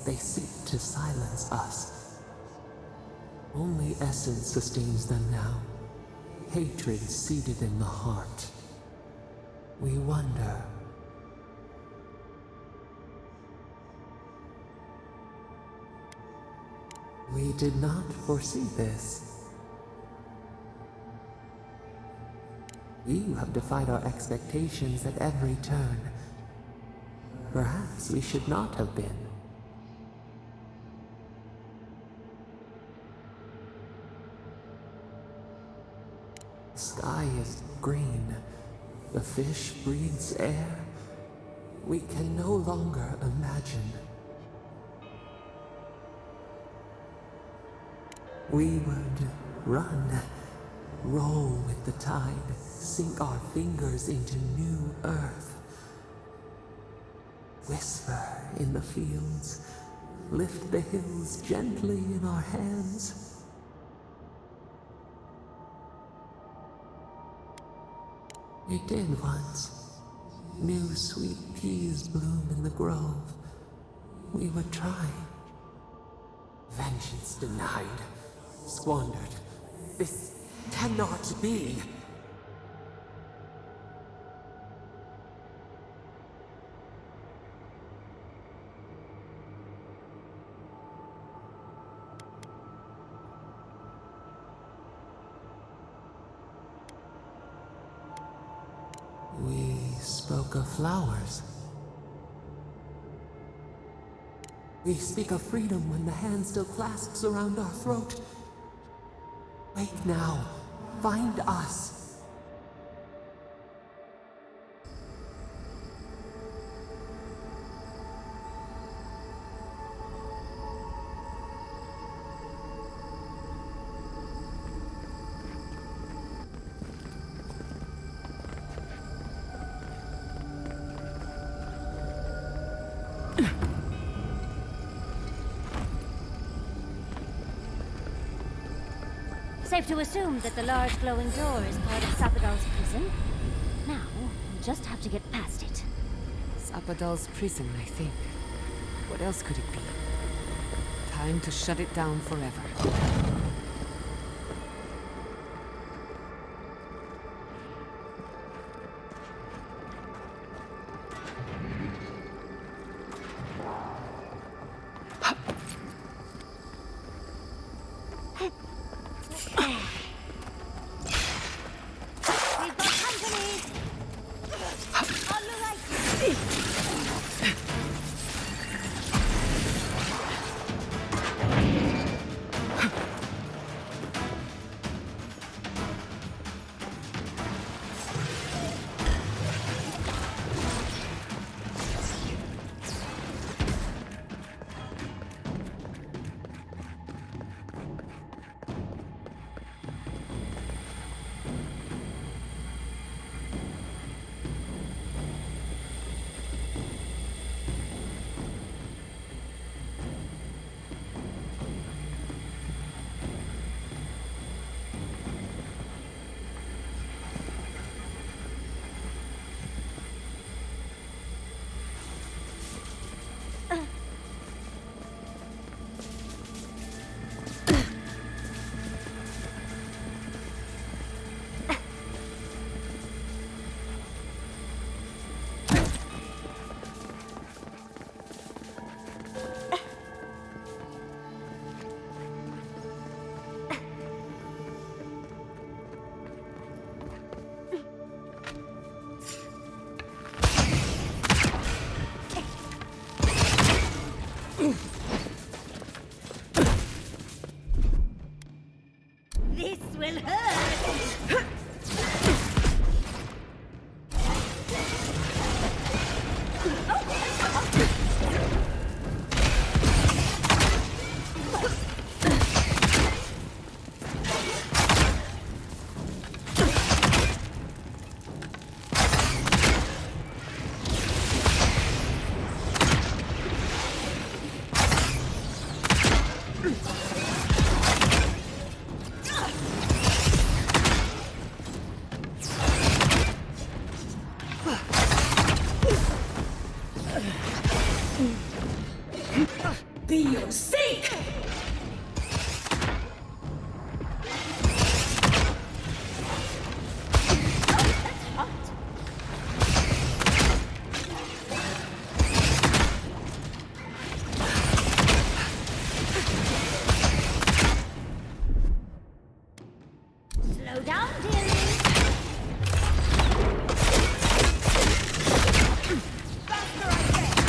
They seek to silence us. Only essence sustains them now. Hatred seated in the heart. We wonder. We did not foresee this. You have defied our expectations at every turn. Perhaps we should not have been. The sky is green. The fish breathes air. We can no longer imagine. We would run, roll with the tide, sink our fingers into new earth. Whisper in the fields, lift the hills gently in our hands. We did once. New sweet peas bloom in the grove. We would try. Vengeance denied. Squandered. This cannot be. We spoke of flowers. We speak of freedom when the hand still clasps around our throat. Wake now. Find us. Safe to assume that the large glowing door is part of Sapadal's prison. Now, we just have to get past it. Sapadal's prison, I think. What else could it be? Time to shut it down forever. We've got company! On the right! Be your sake! Slow down, dearie. Faster, I say!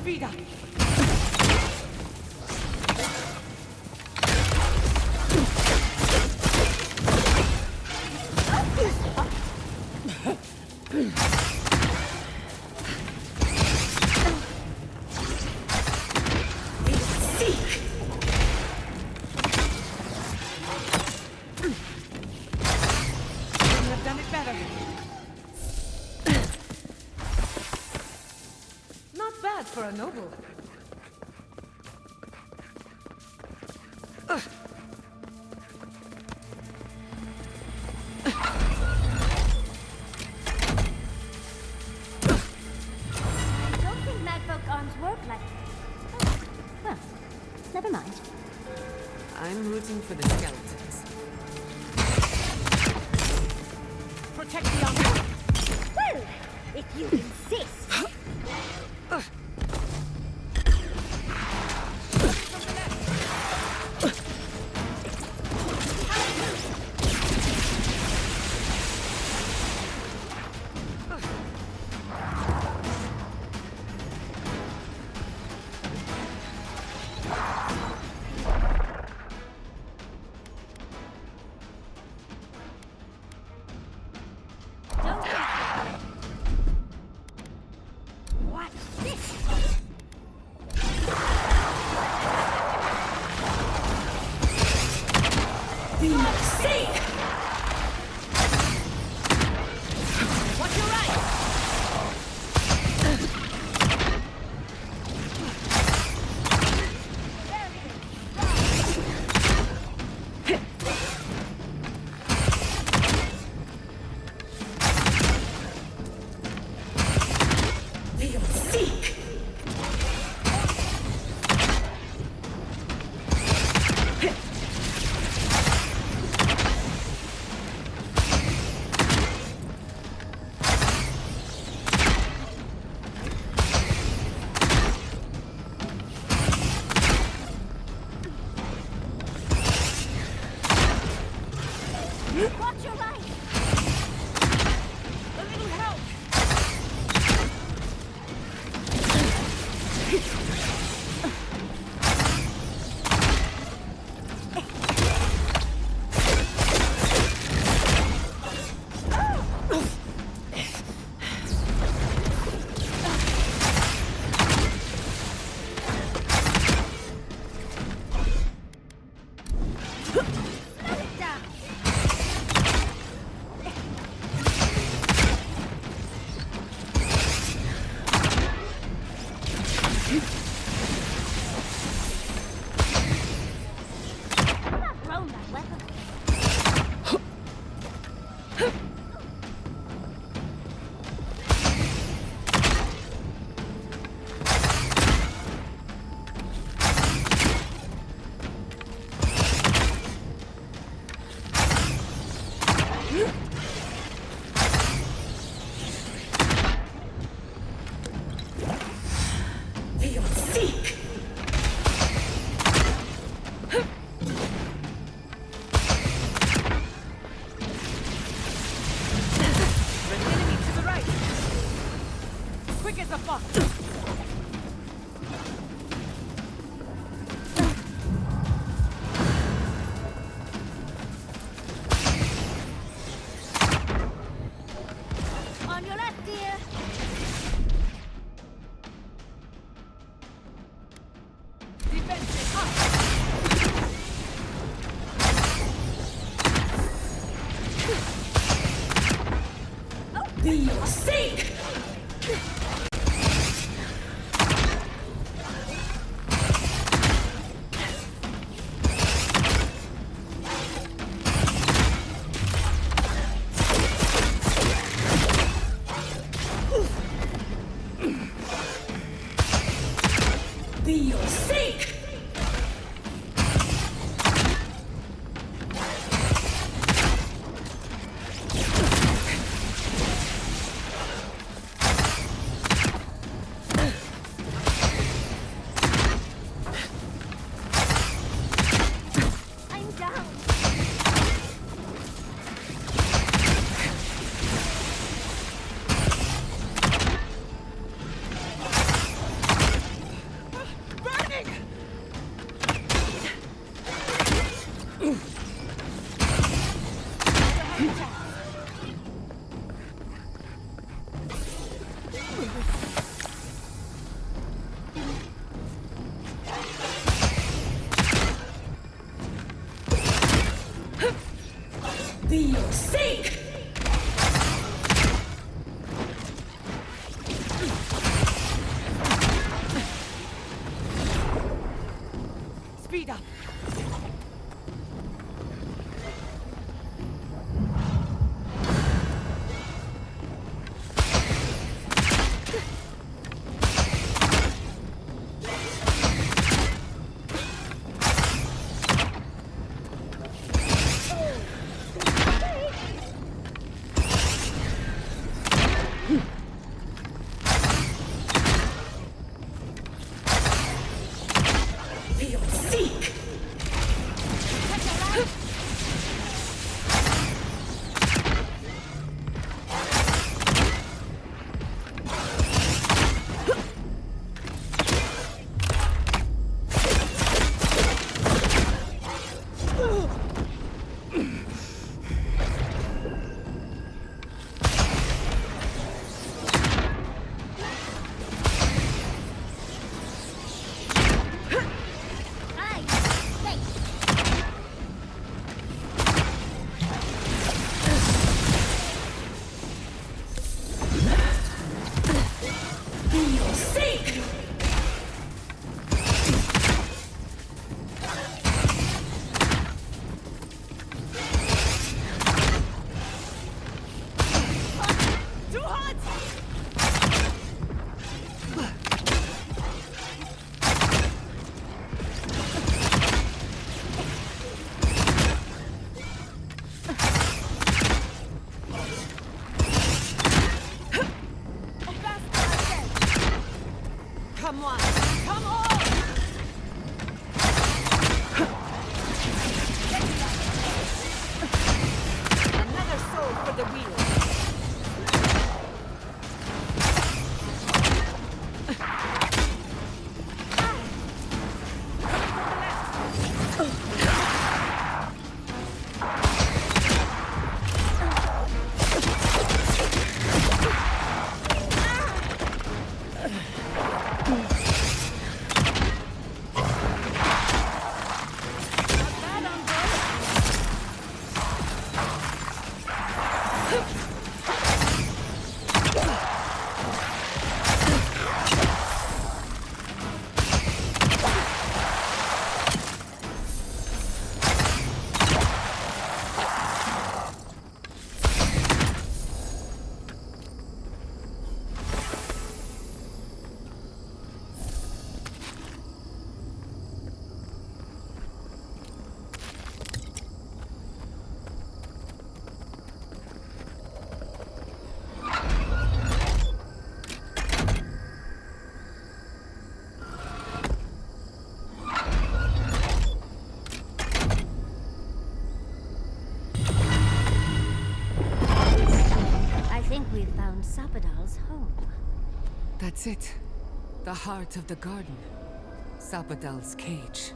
Speed up! I've done it better. Not bad for a noble. I don't think Magfolk arms work like... Oh, well, never mind. I'm rooting for the skeletons. Protect the young. Well, if you insist. On your left, dear. Defensive up. Be your sake! Be your sake! I'm down. Be your sake! Speed up! Be your sake! Be your sake! Too hot! Come on! Come on! Another soul for the wheel! found Sapadal's home. That's it. The heart of the garden. Sapadal's cage.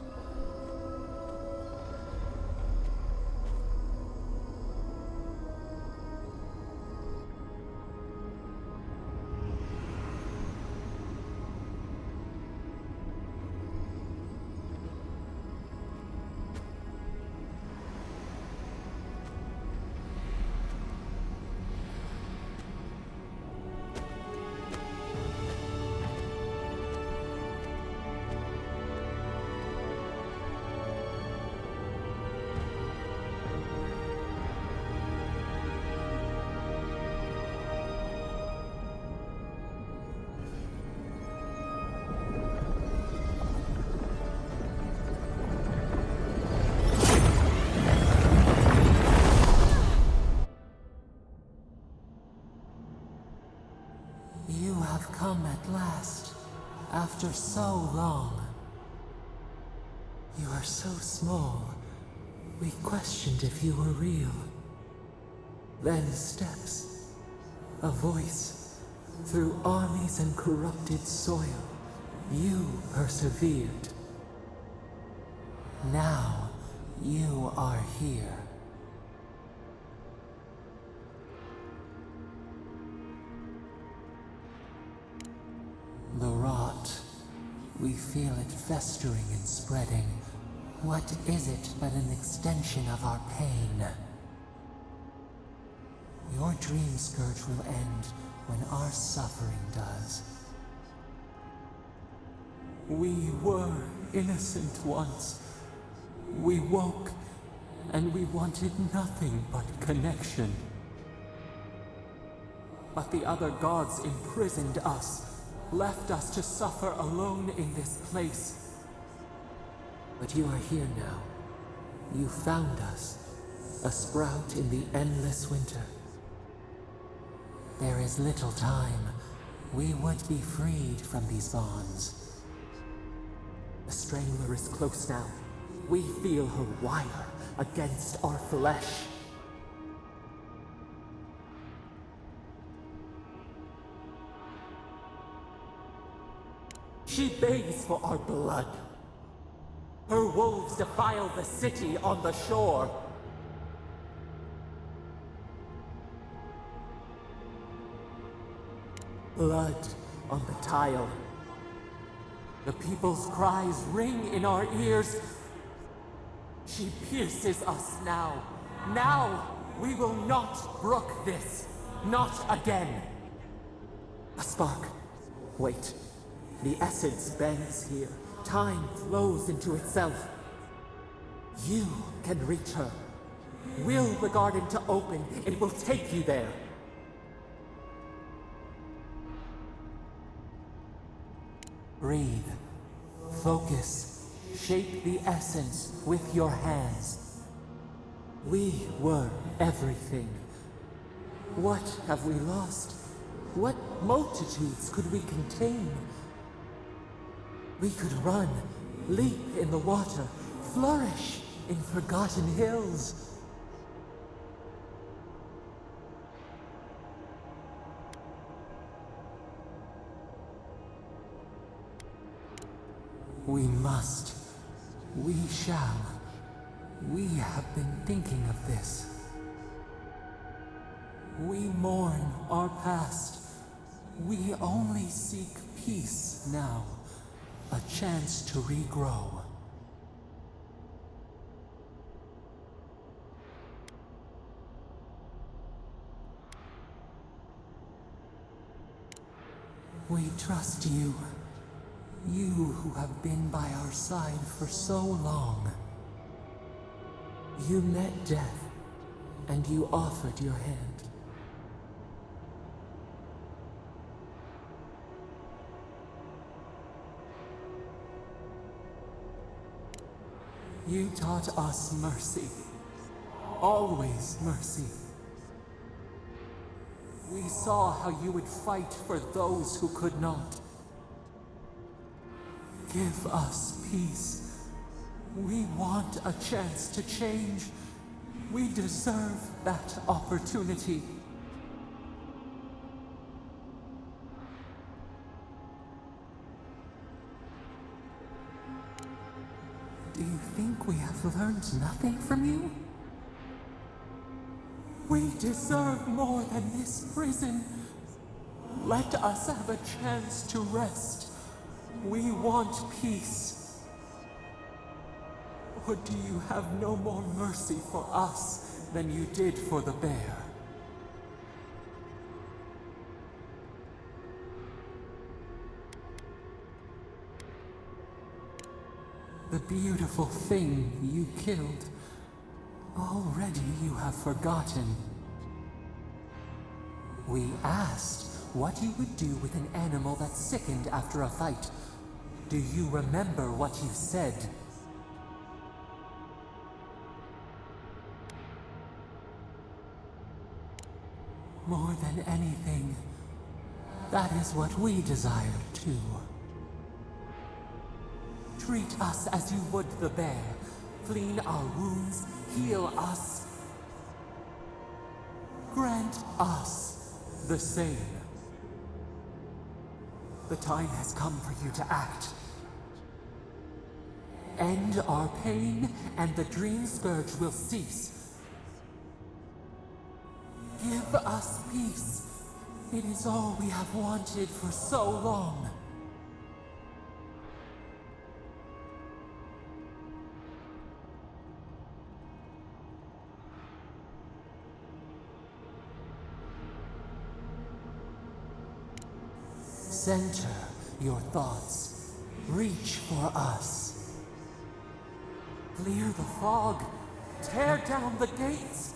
You have come at last, after so long. You are so small, we questioned if you were real. Then steps, a voice, through armies and corrupted soil, you persevered. Now, you are here. The rot. We feel it festering and spreading. What is it but an extension of our pain? Your dream scourge will end when our suffering does. We were innocent once. We woke, and we wanted nothing but connection. But the other gods imprisoned us, left us to suffer alone in this place. But you are here now. You found us, a sprout in the endless winter. There is little time. We would be freed from these bonds. The Strangler is close now. We feel her wire against our flesh. She begs for our blood. Her wolves defile the city on the shore. Blood on the tile. The people's cries ring in our ears. She pierces us now. Now, we will not brook this. Not again. A spark. Wait. The essence bends here. Time flows into itself. You can reach her. Will the garden to open, it will take you there. Breathe. Focus. Shape the essence with your hands. We were everything. What have we lost? What multitudes could we contain? We could run, leap in the water, flourish in forgotten hills. We must. We shall. We have been thinking of this. We mourn our past. We only seek peace now. A chance to regrow. We trust you. You who have been by our side for so long. You met death, and you offered your hand. You taught us mercy. Always mercy. We saw how you would fight for those who could not. Give us peace. We want a chance to change. We deserve that opportunity. Do you think we have learned nothing from you? We deserve more than this prison. Let us have a chance to rest. We want peace. Or do you have no more mercy for us than you did for the bear? The beautiful thing you killed, already you have forgotten. We asked what you would do with an animal that sickened after a fight. Do you remember what you said? More than anything, that is what we desire too. Treat us as you would the bear. Clean our wounds, heal us. Grant us the same. The time has come for you to act. End our pain, and the dream scourge will cease. Give us peace. It is all we have wanted for so long. Center your thoughts. Reach for us. Clear the fog. Tear down the gates.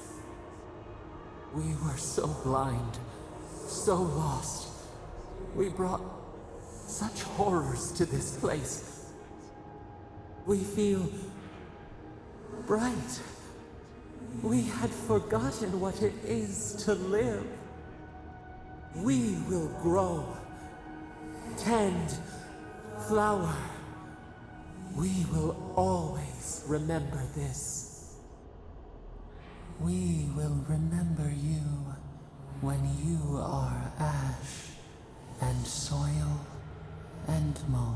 We were so blind, so lost. We brought such horrors to this place. We feel bright. We had forgotten what it is to live. We will grow. Tend, flower. We will always remember this. We will remember you when you are ash and soil and mulch.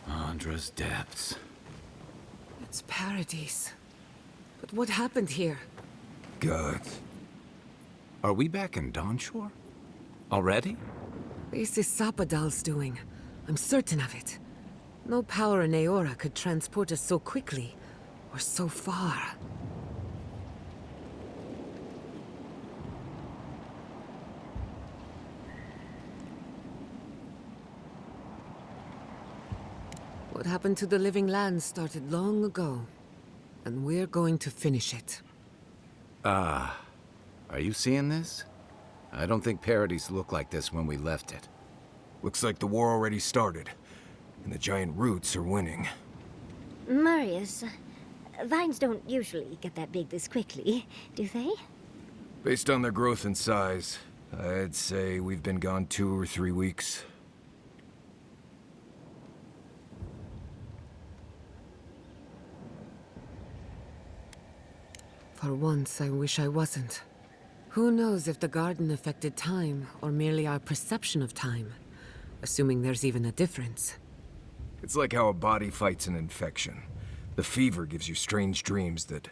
Andra's depths. It's paradise. But what happened here? Gods. Are we back in Dawnshore? Already? This is Sapadal's doing. I'm certain of it. No power in Aora could transport us so quickly, or so far. What happened to the living land started long ago, and we're going to finish it. Are you seeing this? I don't think Paradise looked like this when we left it. Looks like the war already started, and the giant roots are winning. Marius, vines don't usually get that big this quickly, do they? Based on their growth and size, I'd say we've been gone 2 or 3 weeks. For once, I wish I wasn't. Who knows if the garden affected time, or merely our perception of time? Assuming there's even a difference. It's like how a body fights an infection. The fever gives you strange dreams that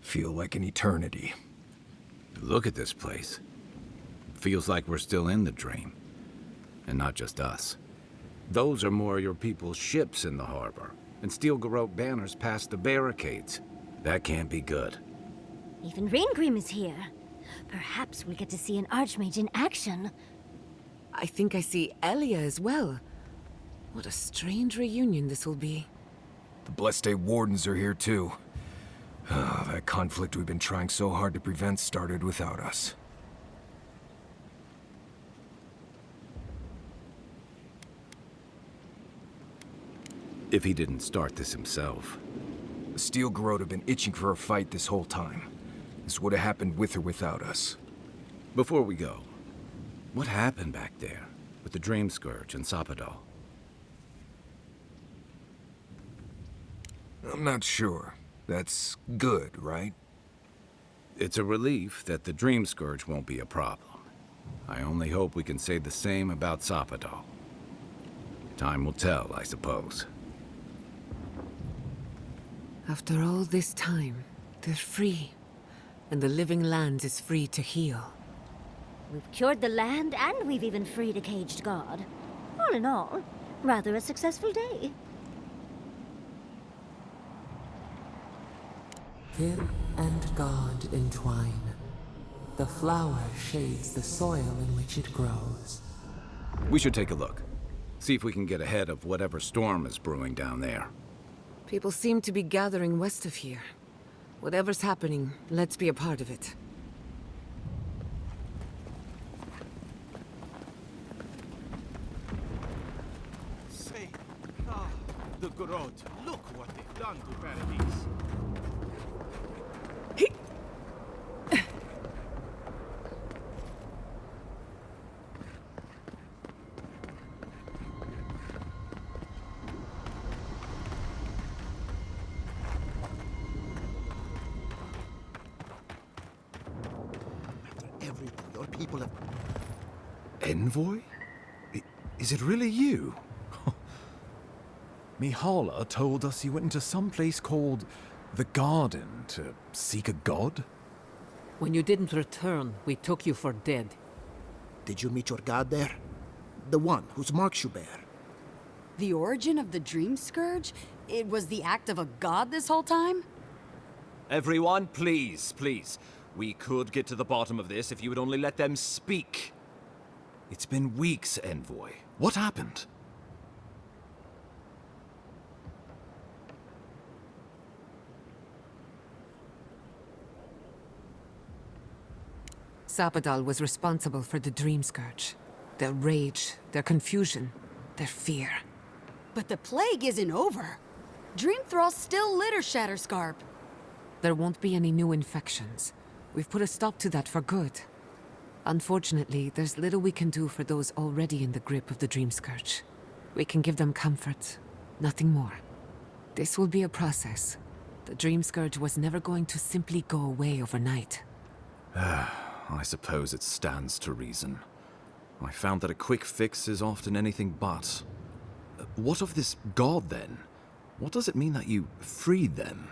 feel like an eternity. Look at this place. Feels like we're still in the dream. And not just us. Those are more your people's ships in the harbor, and steel garrote banners past the barricades. That can't be good. Even Raingrim is here. Perhaps we'll get to see an Archmage in action. I think I see Elia as well. What a strange reunion this will be. The Blessed Wardens are here too. That conflict we've been trying so hard to prevent started without us. If he didn't start this himself. The Steel Garrote have been itching for a fight this whole time. This would have happened with or without us. Before we go, what happened back there with the Dream Scourge and Sapadal? I'm not sure. That's good, right? It's a relief that the Dream Scourge won't be a problem. I only hope we can say the same about Sapadal. Time will tell, I suppose. After all this time, they're free. And the living land is free to heal. We've cured the land, and we've even freed a caged god. All in all, rather a successful day. Kid and God entwine. The flower shades the soil in which it grows. We should take a look. See if we can get ahead of whatever storm is brewing down there. People seem to be gathering west of here. Whatever's happening, let's be a part of it. Say, the Garrote, look what they've done to Paradise. People have... Envoy? Is it really you? Mihala told us you went into some place called the Garden to seek a god? When you didn't return, we took you for dead. Did you meet your god there? The one whose marks you bear? The origin of the Dream Scourge? It was the act of a god this whole time? Everyone, please, please. We could get to the bottom of this if you would only let them speak. It's been weeks, Envoy. What happened? Sapadal was responsible for the Dream Scourge. Their rage, their confusion, their fear. But the plague isn't over. Dream Thralls still litter Shatterscarp. There won't be any new infections. We've put a stop to that for good. Unfortunately, there's little we can do for those already in the grip of the Dream Scourge. We can give them comfort, nothing more. This will be a process. The Dream Scourge was never going to simply go away overnight. I suppose it stands to reason. I found that a quick fix is often anything but. What of this god, then? What does it mean that you freed them?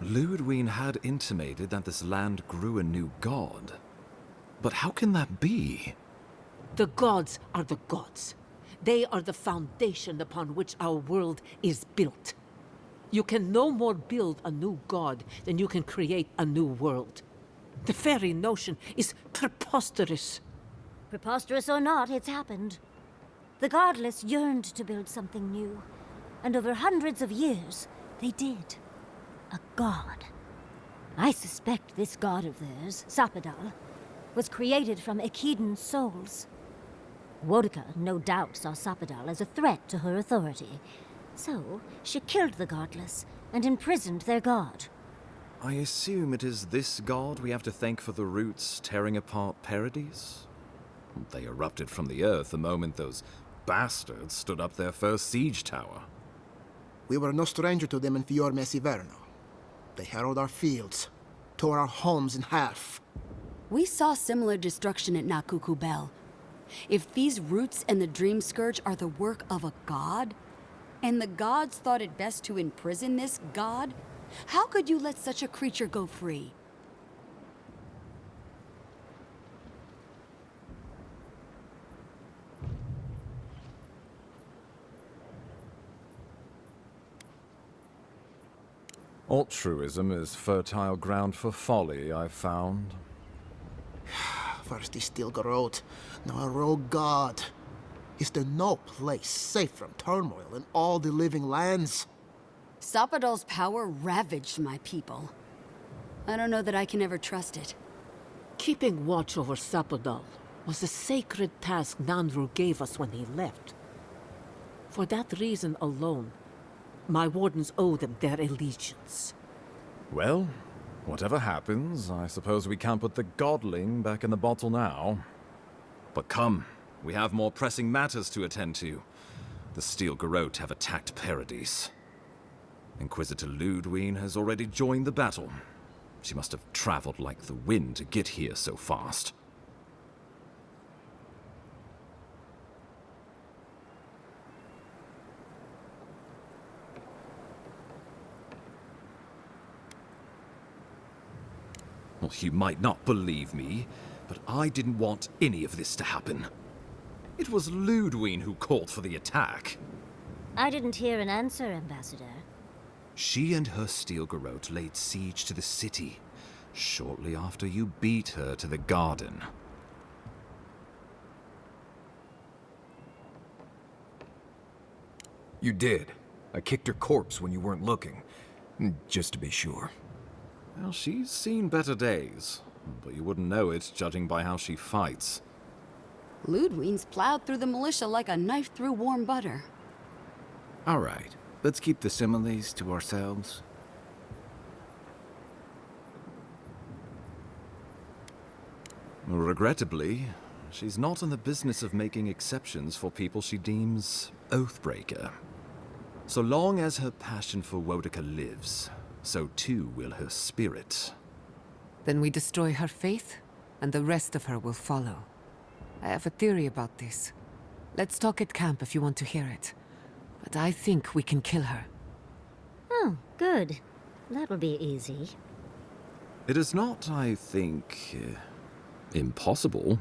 Ludwine had intimated that this land grew a new god. But how can that be? The gods are the gods. They are the foundation upon which our world is built. You can no more build a new god than you can create a new world. The very notion is preposterous. Preposterous or not, it's happened. The Godless yearned to build something new, and over hundreds of years, they did. A god. I suspect this god of theirs, Sapadal, was created from Echidan souls. Wodka no doubt saw Sapadal as a threat to her authority, so she killed the Godless and imprisoned their god. I assume it is this god we have to thank for the roots tearing apart Paradise? They erupted from the earth the moment those bastards stood up their first siege tower. We were no stranger to them in Fior Mesiverno. They harrowed our fields, tore our homes in half. We saw similar destruction at Nakuku Bell. If these roots and the Dream Scourge are the work of a god, and the gods thought it best to imprison this god, how could you let such a creature go free? Altruism is fertile ground for folly, I've found. First he still Garot, now a rogue god. Is there no place safe from turmoil in all the living lands? Sapadal's power ravaged my people. I don't know that I can ever trust it. Keeping watch over Sapadal was a sacred task Nanru gave us when he left. For that reason alone, my wardens owe them their allegiance. Well, whatever happens, I suppose we can't put the godling back in the bottle now. But come, we have more pressing matters to attend to. The Steel Garrote have attacked Paradise. Inquisitor Ludwine has already joined the battle. She must have traveled like the wind to get here so fast. Well, you might not believe me, but I didn't want any of this to happen. It was Ludwine who called for the attack. I didn't hear an answer, Ambassador. She and her Steel Garrote laid siege to the city, shortly after you beat her to the garden. You did. I kicked her corpse when you weren't looking, just to be sure. Well, she's seen better days, but you wouldn't know it judging by how she fights. Ludwine's plowed through the militia like a knife through warm butter. All right, let's keep the similes to ourselves. Regrettably, she's not in the business of making exceptions for people she deems Oathbreaker. So long as her passion for Wodka lives, so too will her spirit. Then we destroy her faith, and the rest of her will follow. I have a theory about this. Let's talk at camp if you want to hear it. But I think we can kill her. Oh, good. That'll be easy. It is not, I think, impossible.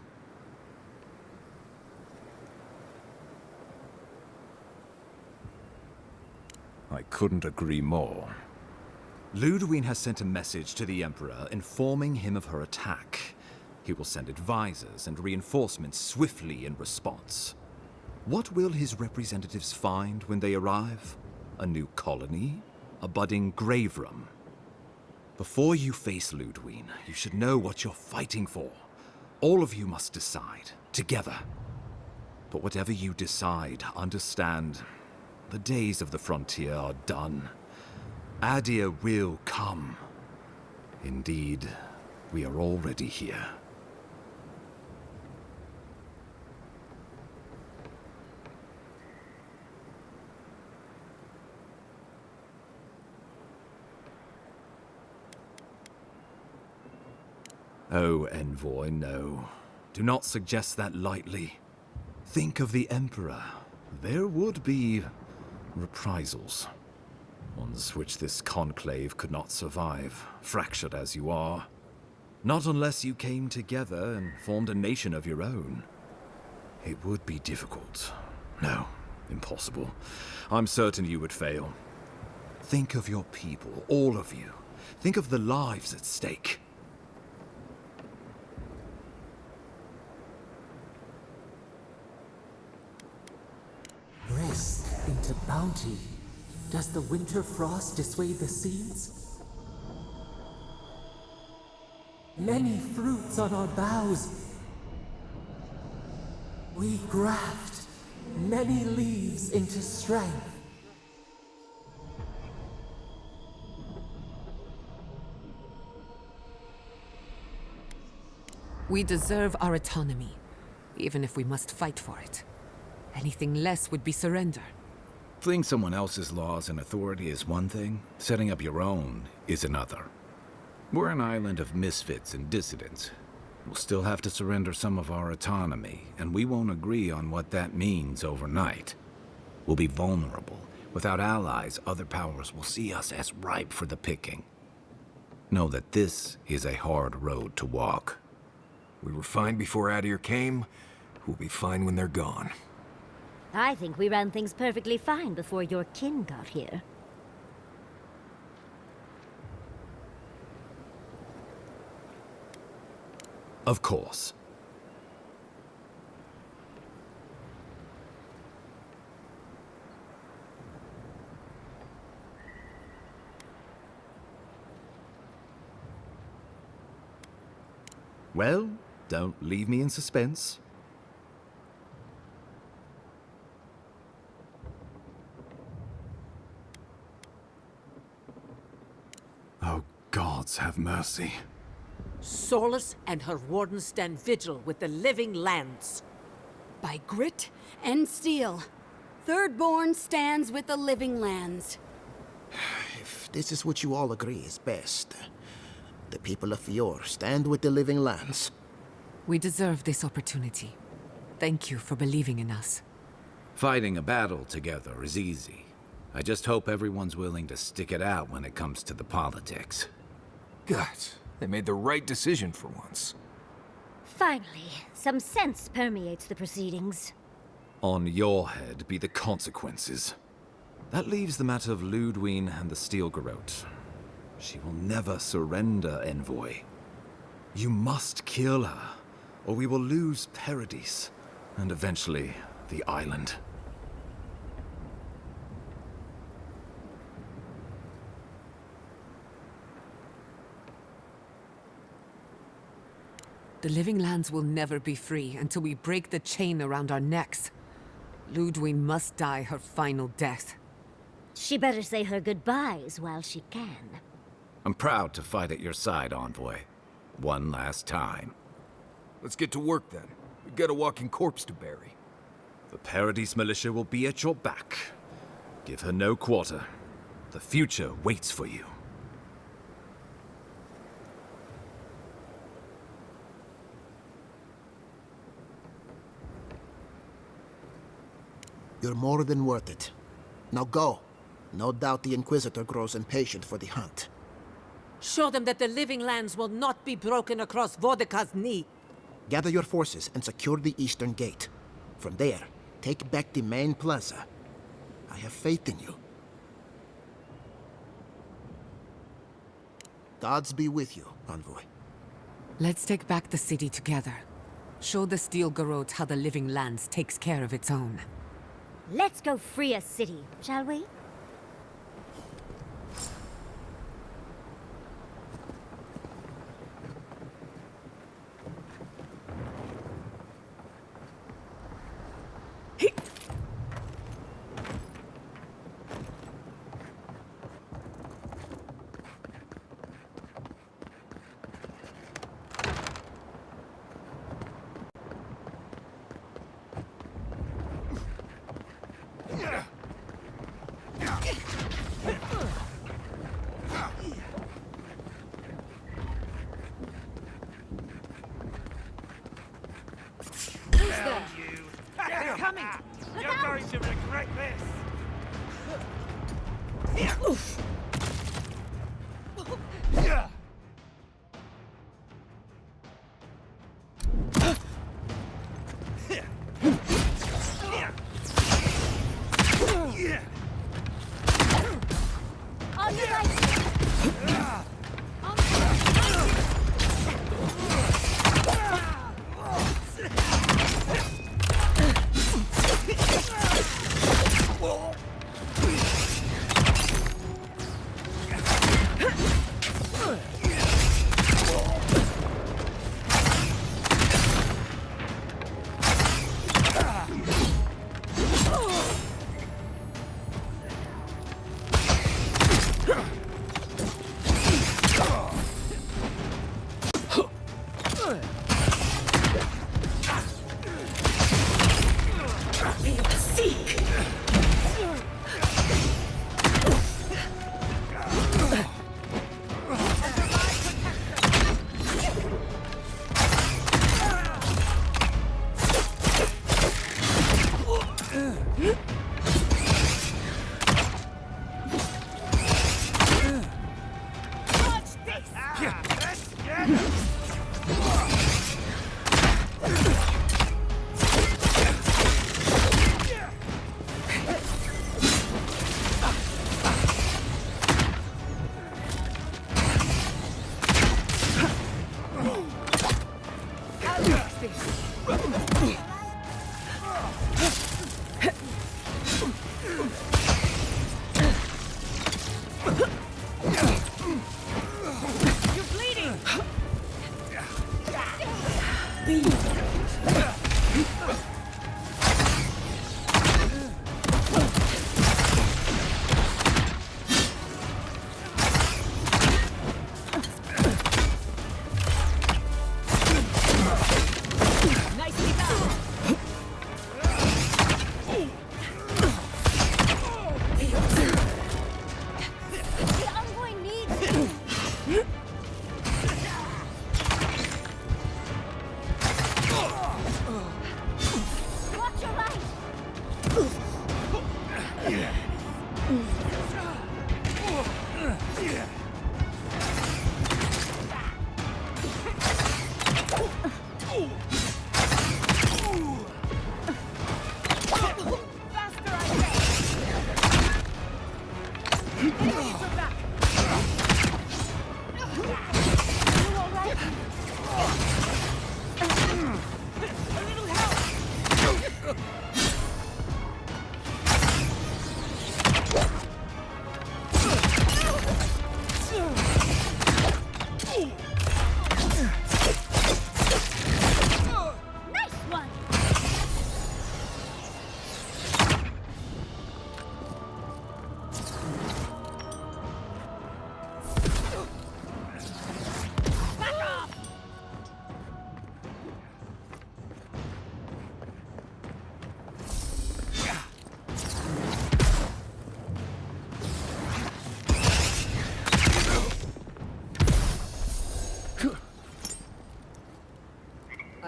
I couldn't agree more. Ludwine has sent a message to the Emperor informing him of her attack. He will send advisors and reinforcements swiftly in response. What will his representatives find when they arrive? A new colony? A budding grave room? Before you face Ludwine, you should know what you're fighting for. All of you must decide, together. But whatever you decide, understand, the days of the frontier are done. Adir will come. Indeed, we are already here. Oh, Envoy, no. Do not suggest that lightly. Think of the Emperor. There would be reprisals. Ones which this conclave could not survive, fractured as you are. Not unless you came together and formed a nation of your own. It would be difficult. No, impossible. I'm certain you would fail. Think of your people, all of you. Think of the lives at stake. Rest into bounty. Does the winter frost dissuade the seeds? Many fruits on our boughs. We graft many leaves into strength. We deserve our autonomy, even if we must fight for it. Anything less would be surrender. Fleeing someone else's laws and authority is one thing, setting up your own is another. We're an island of misfits and dissidents. We'll still have to surrender some of our autonomy, and we won't agree on what that means overnight. We'll be vulnerable. Without allies, other powers will see us as ripe for the picking. Know that this is a hard road to walk. We were fine before Adir came. We'll be fine when they're gone. I think we ran things perfectly fine before your kin got here. Of course. Well, don't leave me in suspense. Oh, gods have mercy. Solus and her wardens stand vigil with the living lands. By grit and steel, Thirdborn stands with the living lands. If this is what you all agree is best, the people of Fior stand with the living lands. We deserve this opportunity. Thank you for believing in us. Fighting a battle together is easy. I just hope everyone's willing to stick it out when it comes to the politics. Guys, they made the right decision for once. Finally, some sense permeates the proceedings. On your head be the consequences. That leaves the matter of Ludwine and the Steel Garrote. She will never surrender, Envoy. You must kill her, or we will lose Paradis, and eventually the island. The living lands will never be free until we break the chain around our necks. Ludwine must die her final death. She better say her goodbyes while she can. I'm proud to fight at your side, Envoy. One last time. Let's get to work then. We've got a walking corpse to bury. The Paradis militia will be at your back. Give her no quarter. The future waits for you. You're more than worth it. Now go. No doubt the Inquisitor grows impatient for the hunt. Show them that the living lands will not be broken across Vodka's knee. Gather your forces and secure the eastern gate. From there, take back the main plaza. I have faith in you. Gods be with you, Envoy. Let's take back the city together. Show the Steel Garrote how the living lands takes care of its own. Let's go free a city, shall we? They're coming! You're going to regret this!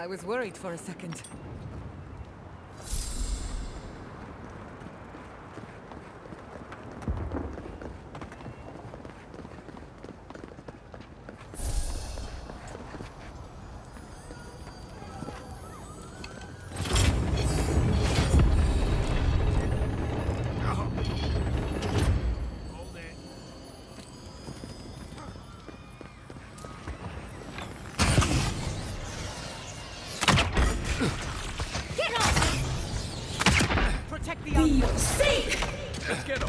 I was worried for a second. Let's get him.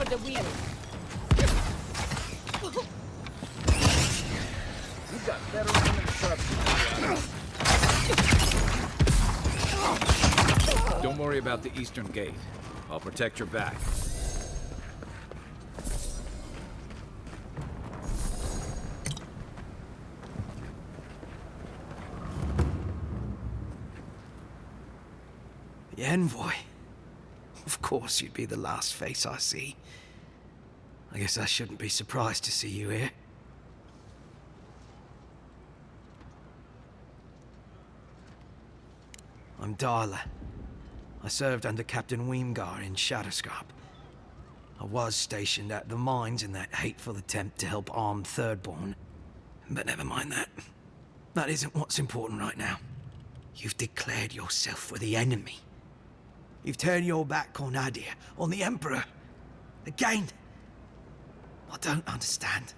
for the wheel. You've got better aim than subs. Don't worry about the eastern gate. I'll protect your back. The envoy. Of course you'd be the last face I see. I guess I shouldn't be surprised to see you here. I'm Darla. I served under Captain Weemgar in Shadowscarp. I was stationed at the mines in that hateful attempt to help arm Thirdborn. But never mind that. That isn't what's important right now. You've declared yourself for the enemy. You've turned your back on Adir, on the Emperor. Again. I don't understand.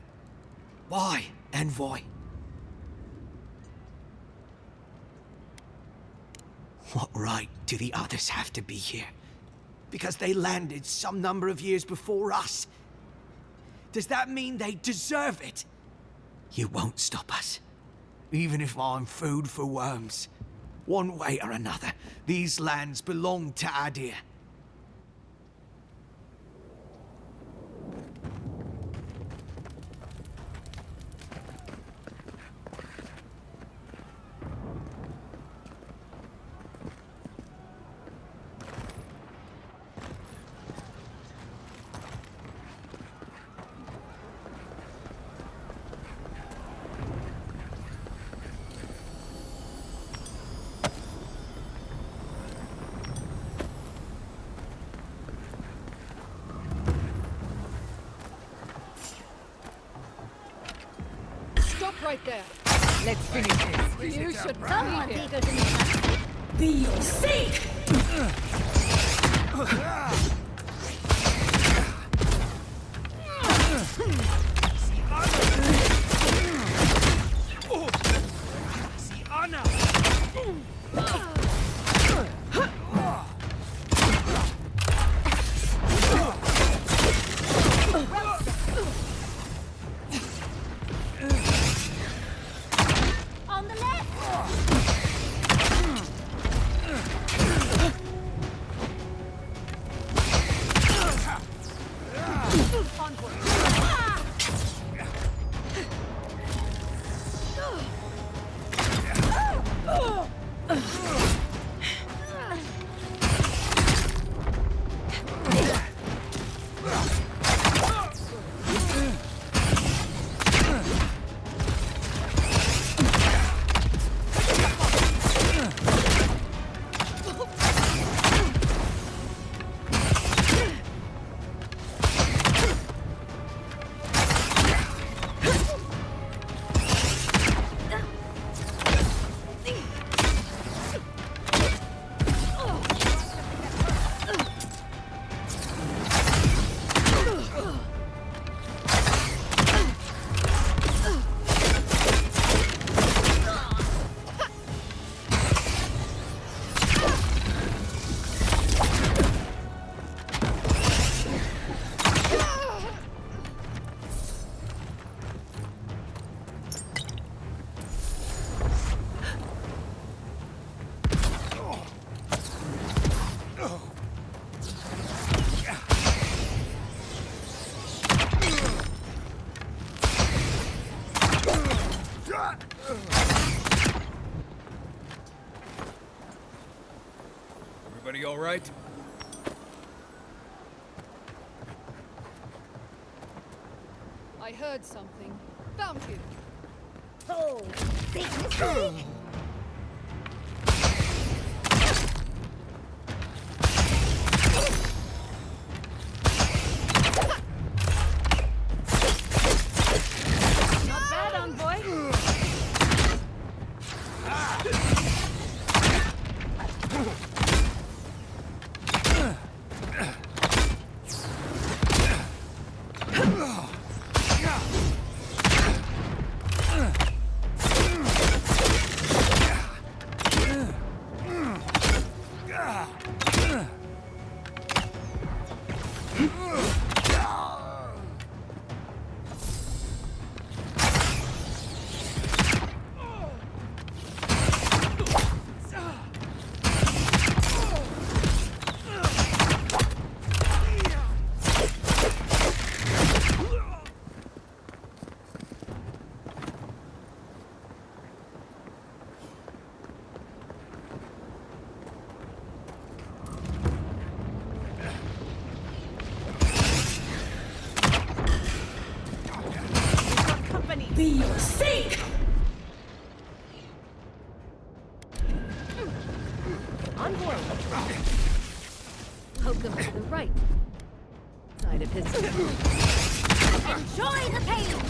Why, Envoy? What right do the others have to be here? Because they landed some number of years before us? Does that mean they deserve it? You won't stop us. Even if I'm food for worms. One way or another, these lands belong to Adir. Stop right there. Let's finish this. You should Someone's be eager to meet us. Be your sake! On the left! Everybody all right? I heard something. Found you. Oh, big mistake! Not bad, envoy. be your sink! Envoy! Poke him to the right side of his... Enjoy the pain,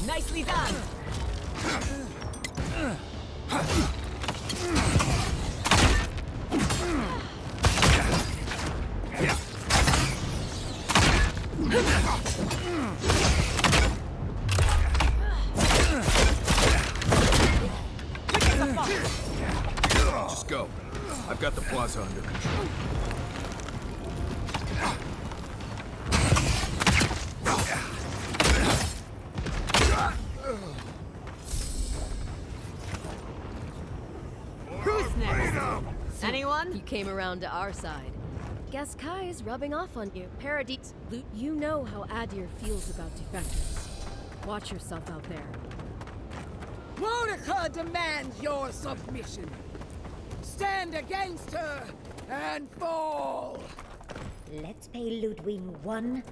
Nicely done! Just go. I've got the plaza under control. Who's next? Anyone? You came around to our side. Guess Kai's rubbing off on you. Paradis, you know how Adir feels about defectors. Watch yourself out there. Monica demands your submission. Stand against her and fall. Let's pay Ludwig one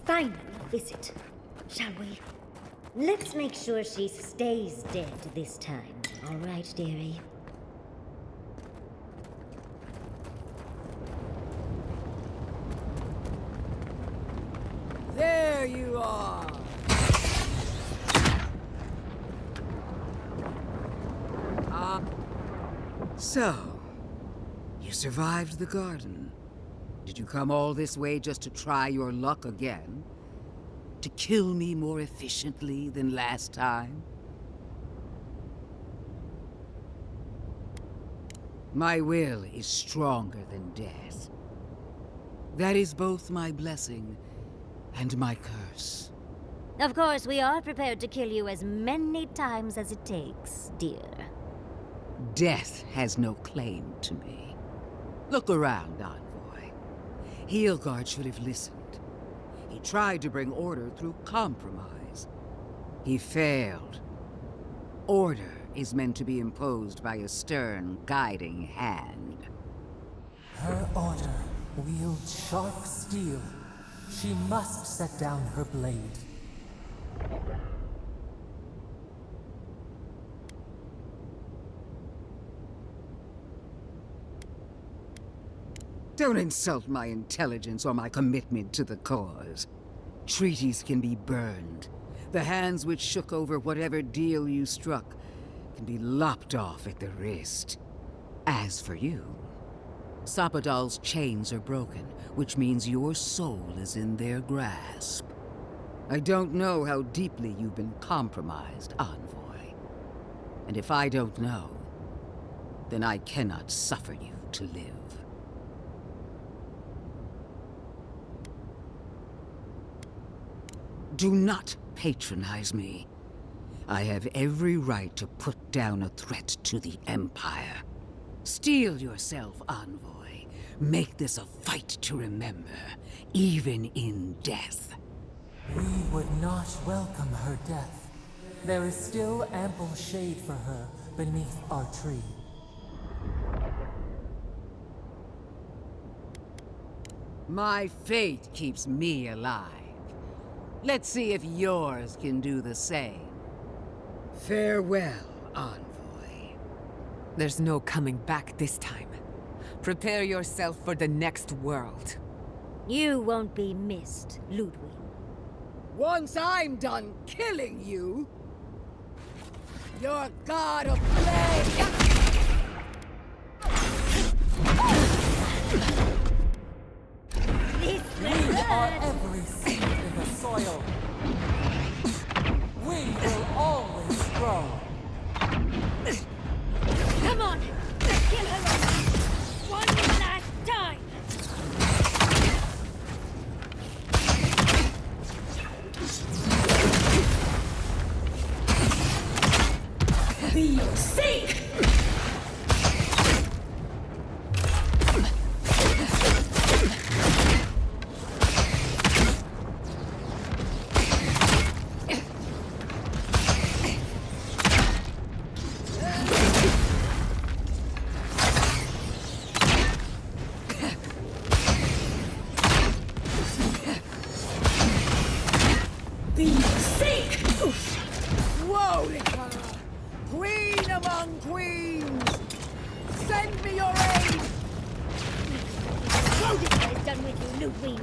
final visit, shall we? Let's make sure she stays dead this time. All right, dearie? There you are. So, you survived the garden. Did you come all this way just to try your luck again? To kill me more efficiently than last time? My will is stronger than death. That is both my blessing and my curse. Of course, we are prepared to kill you as many times as it takes, dear. Death has no claim to me. Look around, Envoy. Heelguard should have listened. He tried to bring order through compromise. He failed. Order is meant to be imposed by a stern, guiding hand. Her order wields sharp steel. She must set down her blade. Don't insult my intelligence or my commitment to the cause. Treaties can be burned. The hands which shook over whatever deal you struck can be lopped off at the wrist. As for you, Sapodal's chains are broken, which means your soul is in their grasp. I don't know how deeply you've been compromised, Envoy. And if I don't know, then I cannot suffer you to live. Do not patronize me. I have every right to put down a threat to the Empire. Steel yourself, Envoy. Make this a fight to remember, even in death. We would not welcome her death. There is still ample shade for her beneath our tree. My fate keeps me alive. Let's see if yours can do the same. Farewell, Envoy. There's no coming back this time. Prepare yourself for the next world. You won't be missed, Ludwig. Once I'm done killing you, your god of flame! We are every seed in the soil. We will always grow. Come on! Let's kill her off. One last time! For your sake! Queen among queens! Send me your aid! Walkthroughs is done with you, Ludwig.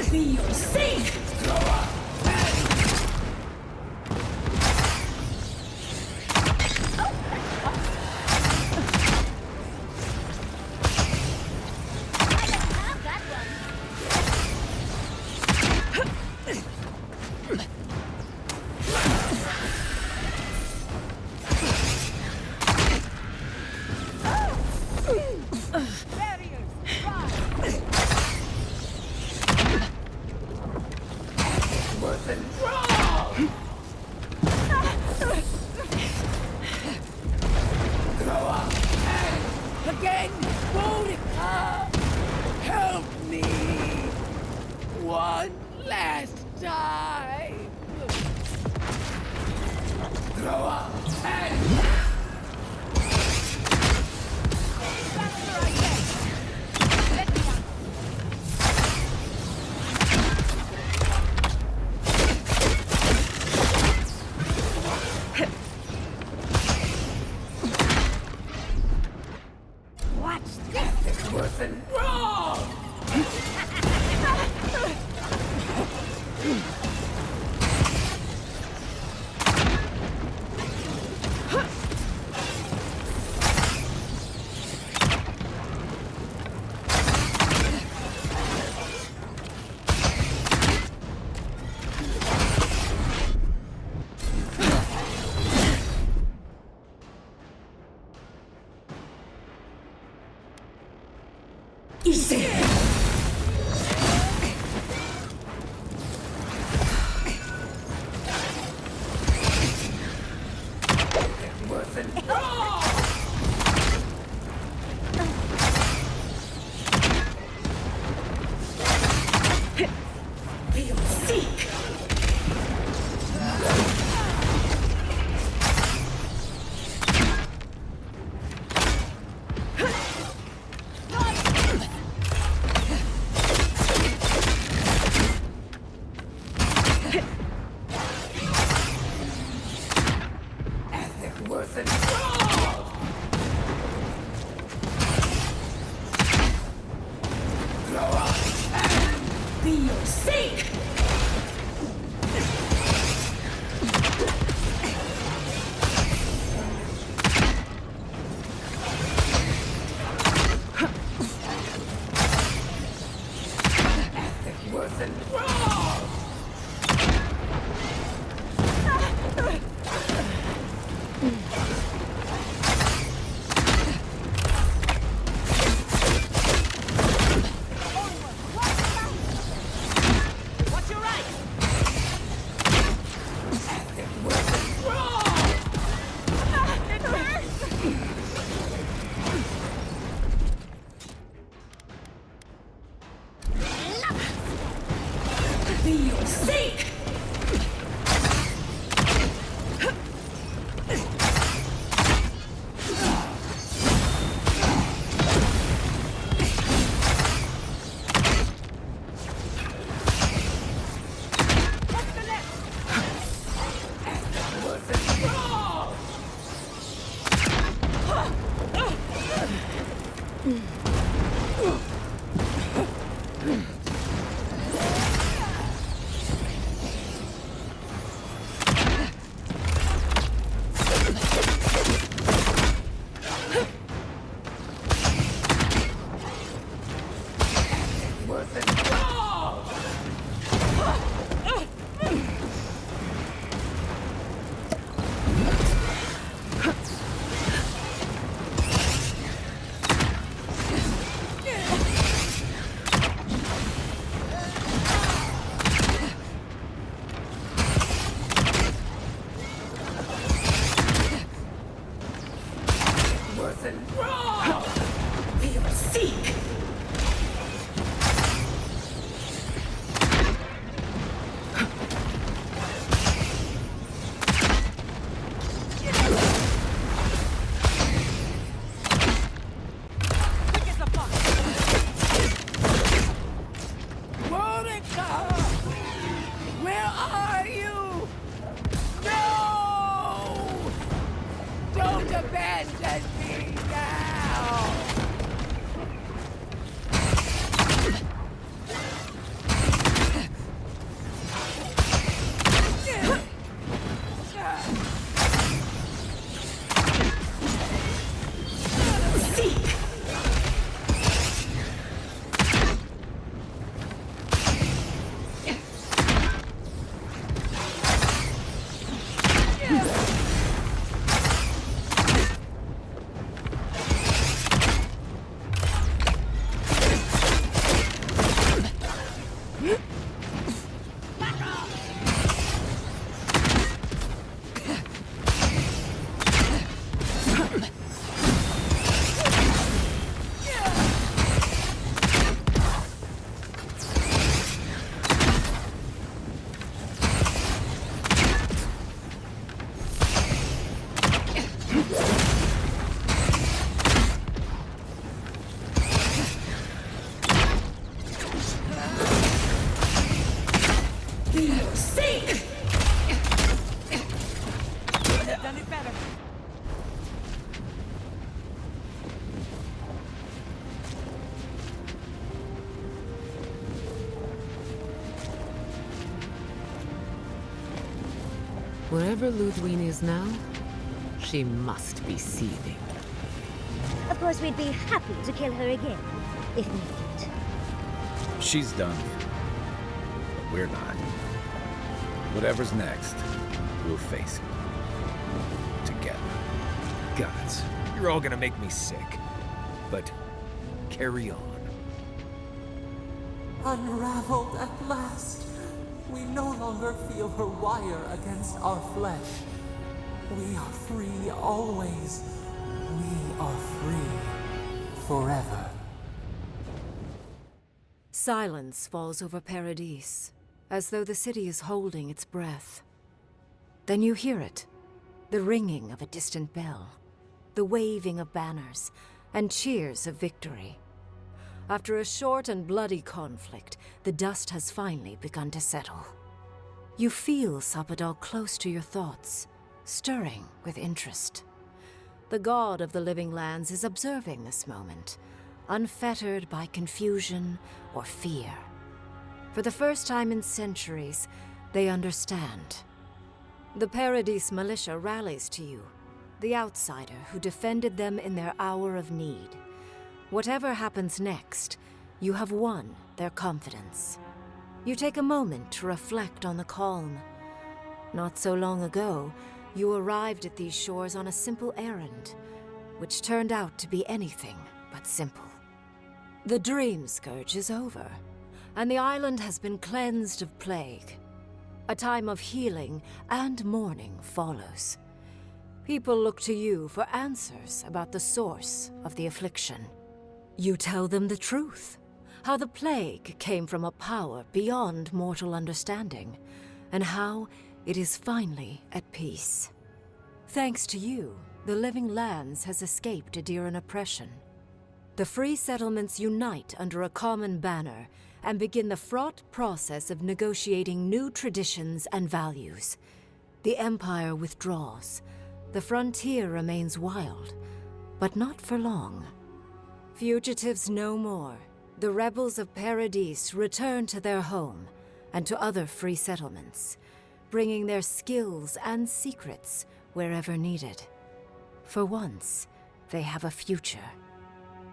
For your sake! worth it all! Feel seek! Worth it all! Grow up and be your sake! Worth it all! Be your sake! Worth it all! Be your seek! Monica! Where are you? No! Don't abandon me now! Seek! Be your sake! Could have done it better. Wherever Ludwig is now, she must be seething. Of course, we'd be happy to kill her again, if needed. She's done. But we're not. Whatever's next, we'll face it. Together. Gods, you're all gonna make me sick. But carry on. Unraveled at last. We no longer feel her wire against our flesh. We are free always. We are free forever. Silence falls over Paradise, as though the city is holding its breath. Then you hear it, the ringing of a distant bell, the waving of banners, and cheers of victory. After a short and bloody conflict, the dust has finally begun to settle. You feel Sapodal close to your thoughts, stirring with interest. The god of the living lands is observing this moment, unfettered by confusion or fear. For the first time in centuries, they understand. The Paradise militia rallies to you, the outsider who defended them in their hour of need. Whatever happens next, you have won their confidence. You take a moment to reflect on the calm. Not so long ago, you arrived at these shores on a simple errand, which turned out to be anything but simple. The dream scourge is over, and the island has been cleansed of plague. A time of healing and mourning follows. People look to you for answers about the source of the affliction. You tell them the truth, how the plague came from a power beyond mortal understanding, and how it is finally at peace. Thanks to you, the living lands has escaped Adiran oppression. The free settlements unite under a common banner and begin the fraught process of negotiating new traditions and values. The Empire withdraws. The frontier remains wild, but not for long. Fugitives no more. The rebels of Paradise return to their home and to other free settlements, bringing their skills and secrets wherever needed. For once, they have a future.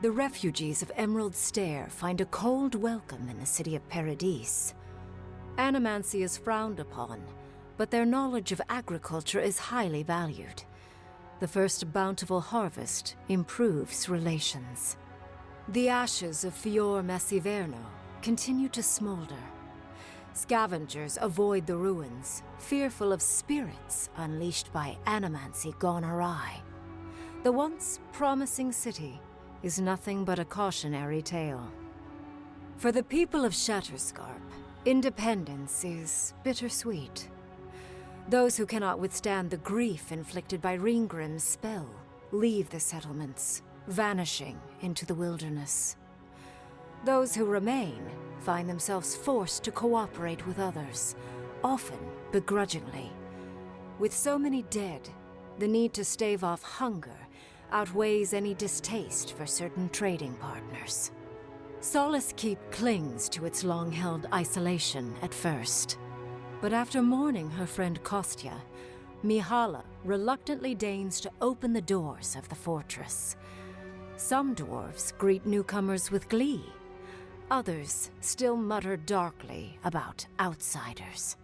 The refugees of Emerald Stair find a cold welcome in the city of Paradise. Animancy is frowned upon, but their knowledge of agriculture is highly valued. The first bountiful harvest improves relations. The ashes of Fior Messiverno continue to smolder. Scavengers avoid the ruins, fearful of spirits unleashed by animancy gone awry. The once promising city is nothing but a cautionary tale. For the people of Shatterscarp, independence is bittersweet. Those who cannot withstand the grief inflicted by Ringgrim's spell leave the settlements, vanishing into the wilderness. Those who remain find themselves forced to cooperate with others, often begrudgingly. With so many dead, the need to stave off hunger outweighs any distaste for certain trading partners. Solace Keep clings to its long-held isolation at first. But after mourning her friend Kostya, Mihala reluctantly deigns to open the doors of the fortress. Some dwarves greet newcomers with glee. Others still mutter darkly about outsiders.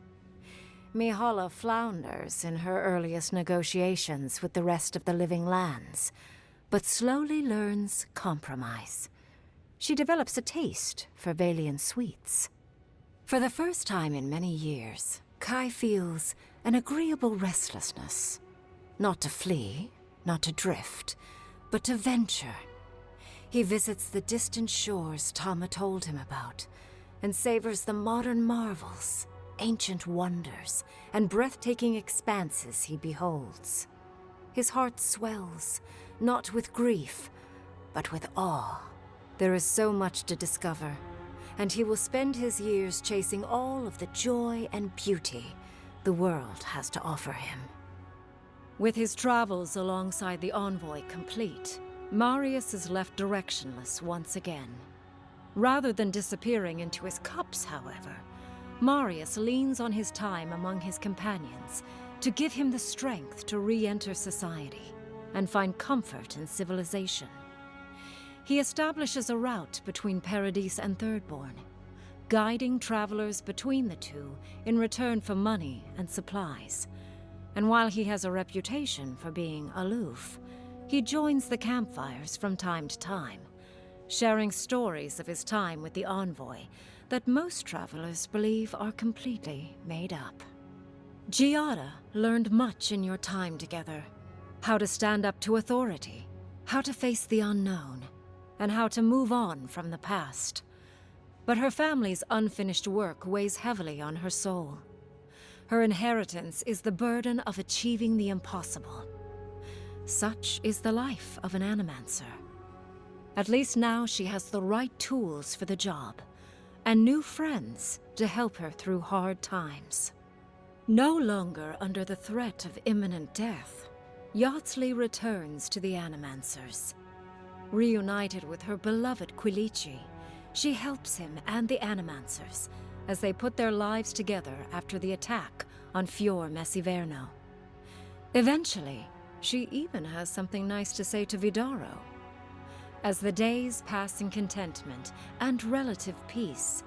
Mihala flounders in her earliest negotiations with the rest of the living lands, but slowly learns compromise. She develops a taste for Valian sweets. For the first time in many years, Kai feels an agreeable restlessness. Not to flee, not to drift, but to venture. He visits the distant shores Tama told him about, and savors the modern marvels, ancient wonders, and breathtaking expanses he beholds. His heart swells, not with grief, but with awe. There is so much to discover, and he will spend his years chasing all of the joy and beauty the world has to offer him. With his travels alongside the envoy complete, Marius is left directionless once again. Rather than disappearing into his cups, however, Marius leans on his time among his companions to give him the strength to re-enter society and find comfort in civilization. He establishes a route between Paradise and Thirdborn, guiding travelers between the two in return for money and supplies. And while he has a reputation for being aloof, he joins the campfires from time to time, sharing stories of his time with the envoy that most travelers believe are completely made up. Giada learned much in your time together. How to stand up to authority, how to face the unknown, and how to move on from the past. But her family's unfinished work weighs heavily on her soul. Her inheritance is the burden of achieving the impossible. Such is the life of an animancer. At least now she has the right tools for the job, and new friends to help her through hard times. No longer under the threat of imminent death, Yardsley returns to the Animancers. Reunited with her beloved Quilici, she helps him and the Animancers as they put their lives together after the attack on Fior Messiverno. Eventually, she even has something nice to say to Vidaro. As the days pass in contentment and relative peace,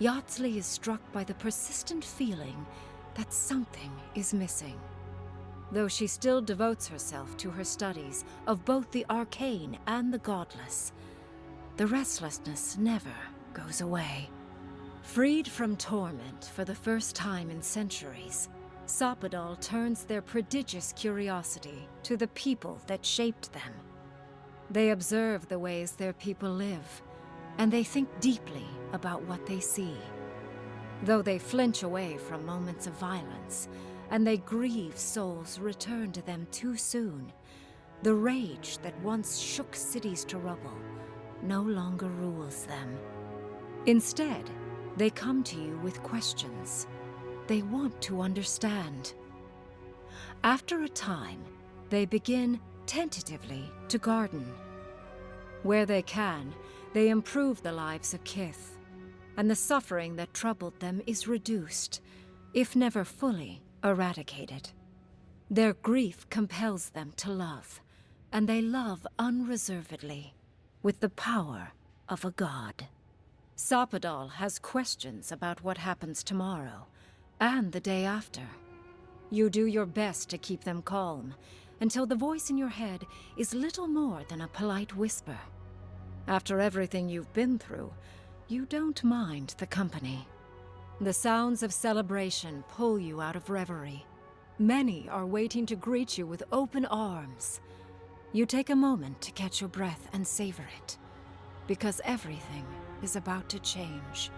Yardsley is struck by the persistent feeling that something is missing. Though she still devotes herself to her studies of both the arcane and the godless, the restlessness never goes away. Freed from torment for the first time in centuries, Sopadal turns their prodigious curiosity to the people that shaped them. They observe the ways their people live, and they think deeply about what they see. Though they flinch away from moments of violence, and they grieve souls returned to them too soon, the rage that once shook cities to rubble no longer rules them. Instead, they come to you with questions. They want to understand. After a time, they begin tentatively to garden. Where they can, they improve the lives of Kith, and the suffering that troubled them is reduced, if never fully eradicated. Their grief compels them to love, and they love unreservedly, with the power of a god. Sopadal has questions about what happens tomorrow, and the day after. You do your best to keep them calm, until the voice in your head is little more than a polite whisper. After everything you've been through, you don't mind the company. The sounds of celebration pull you out of reverie. Many are waiting to greet you with open arms. You take a moment to catch your breath and savor it, because everything is about to change.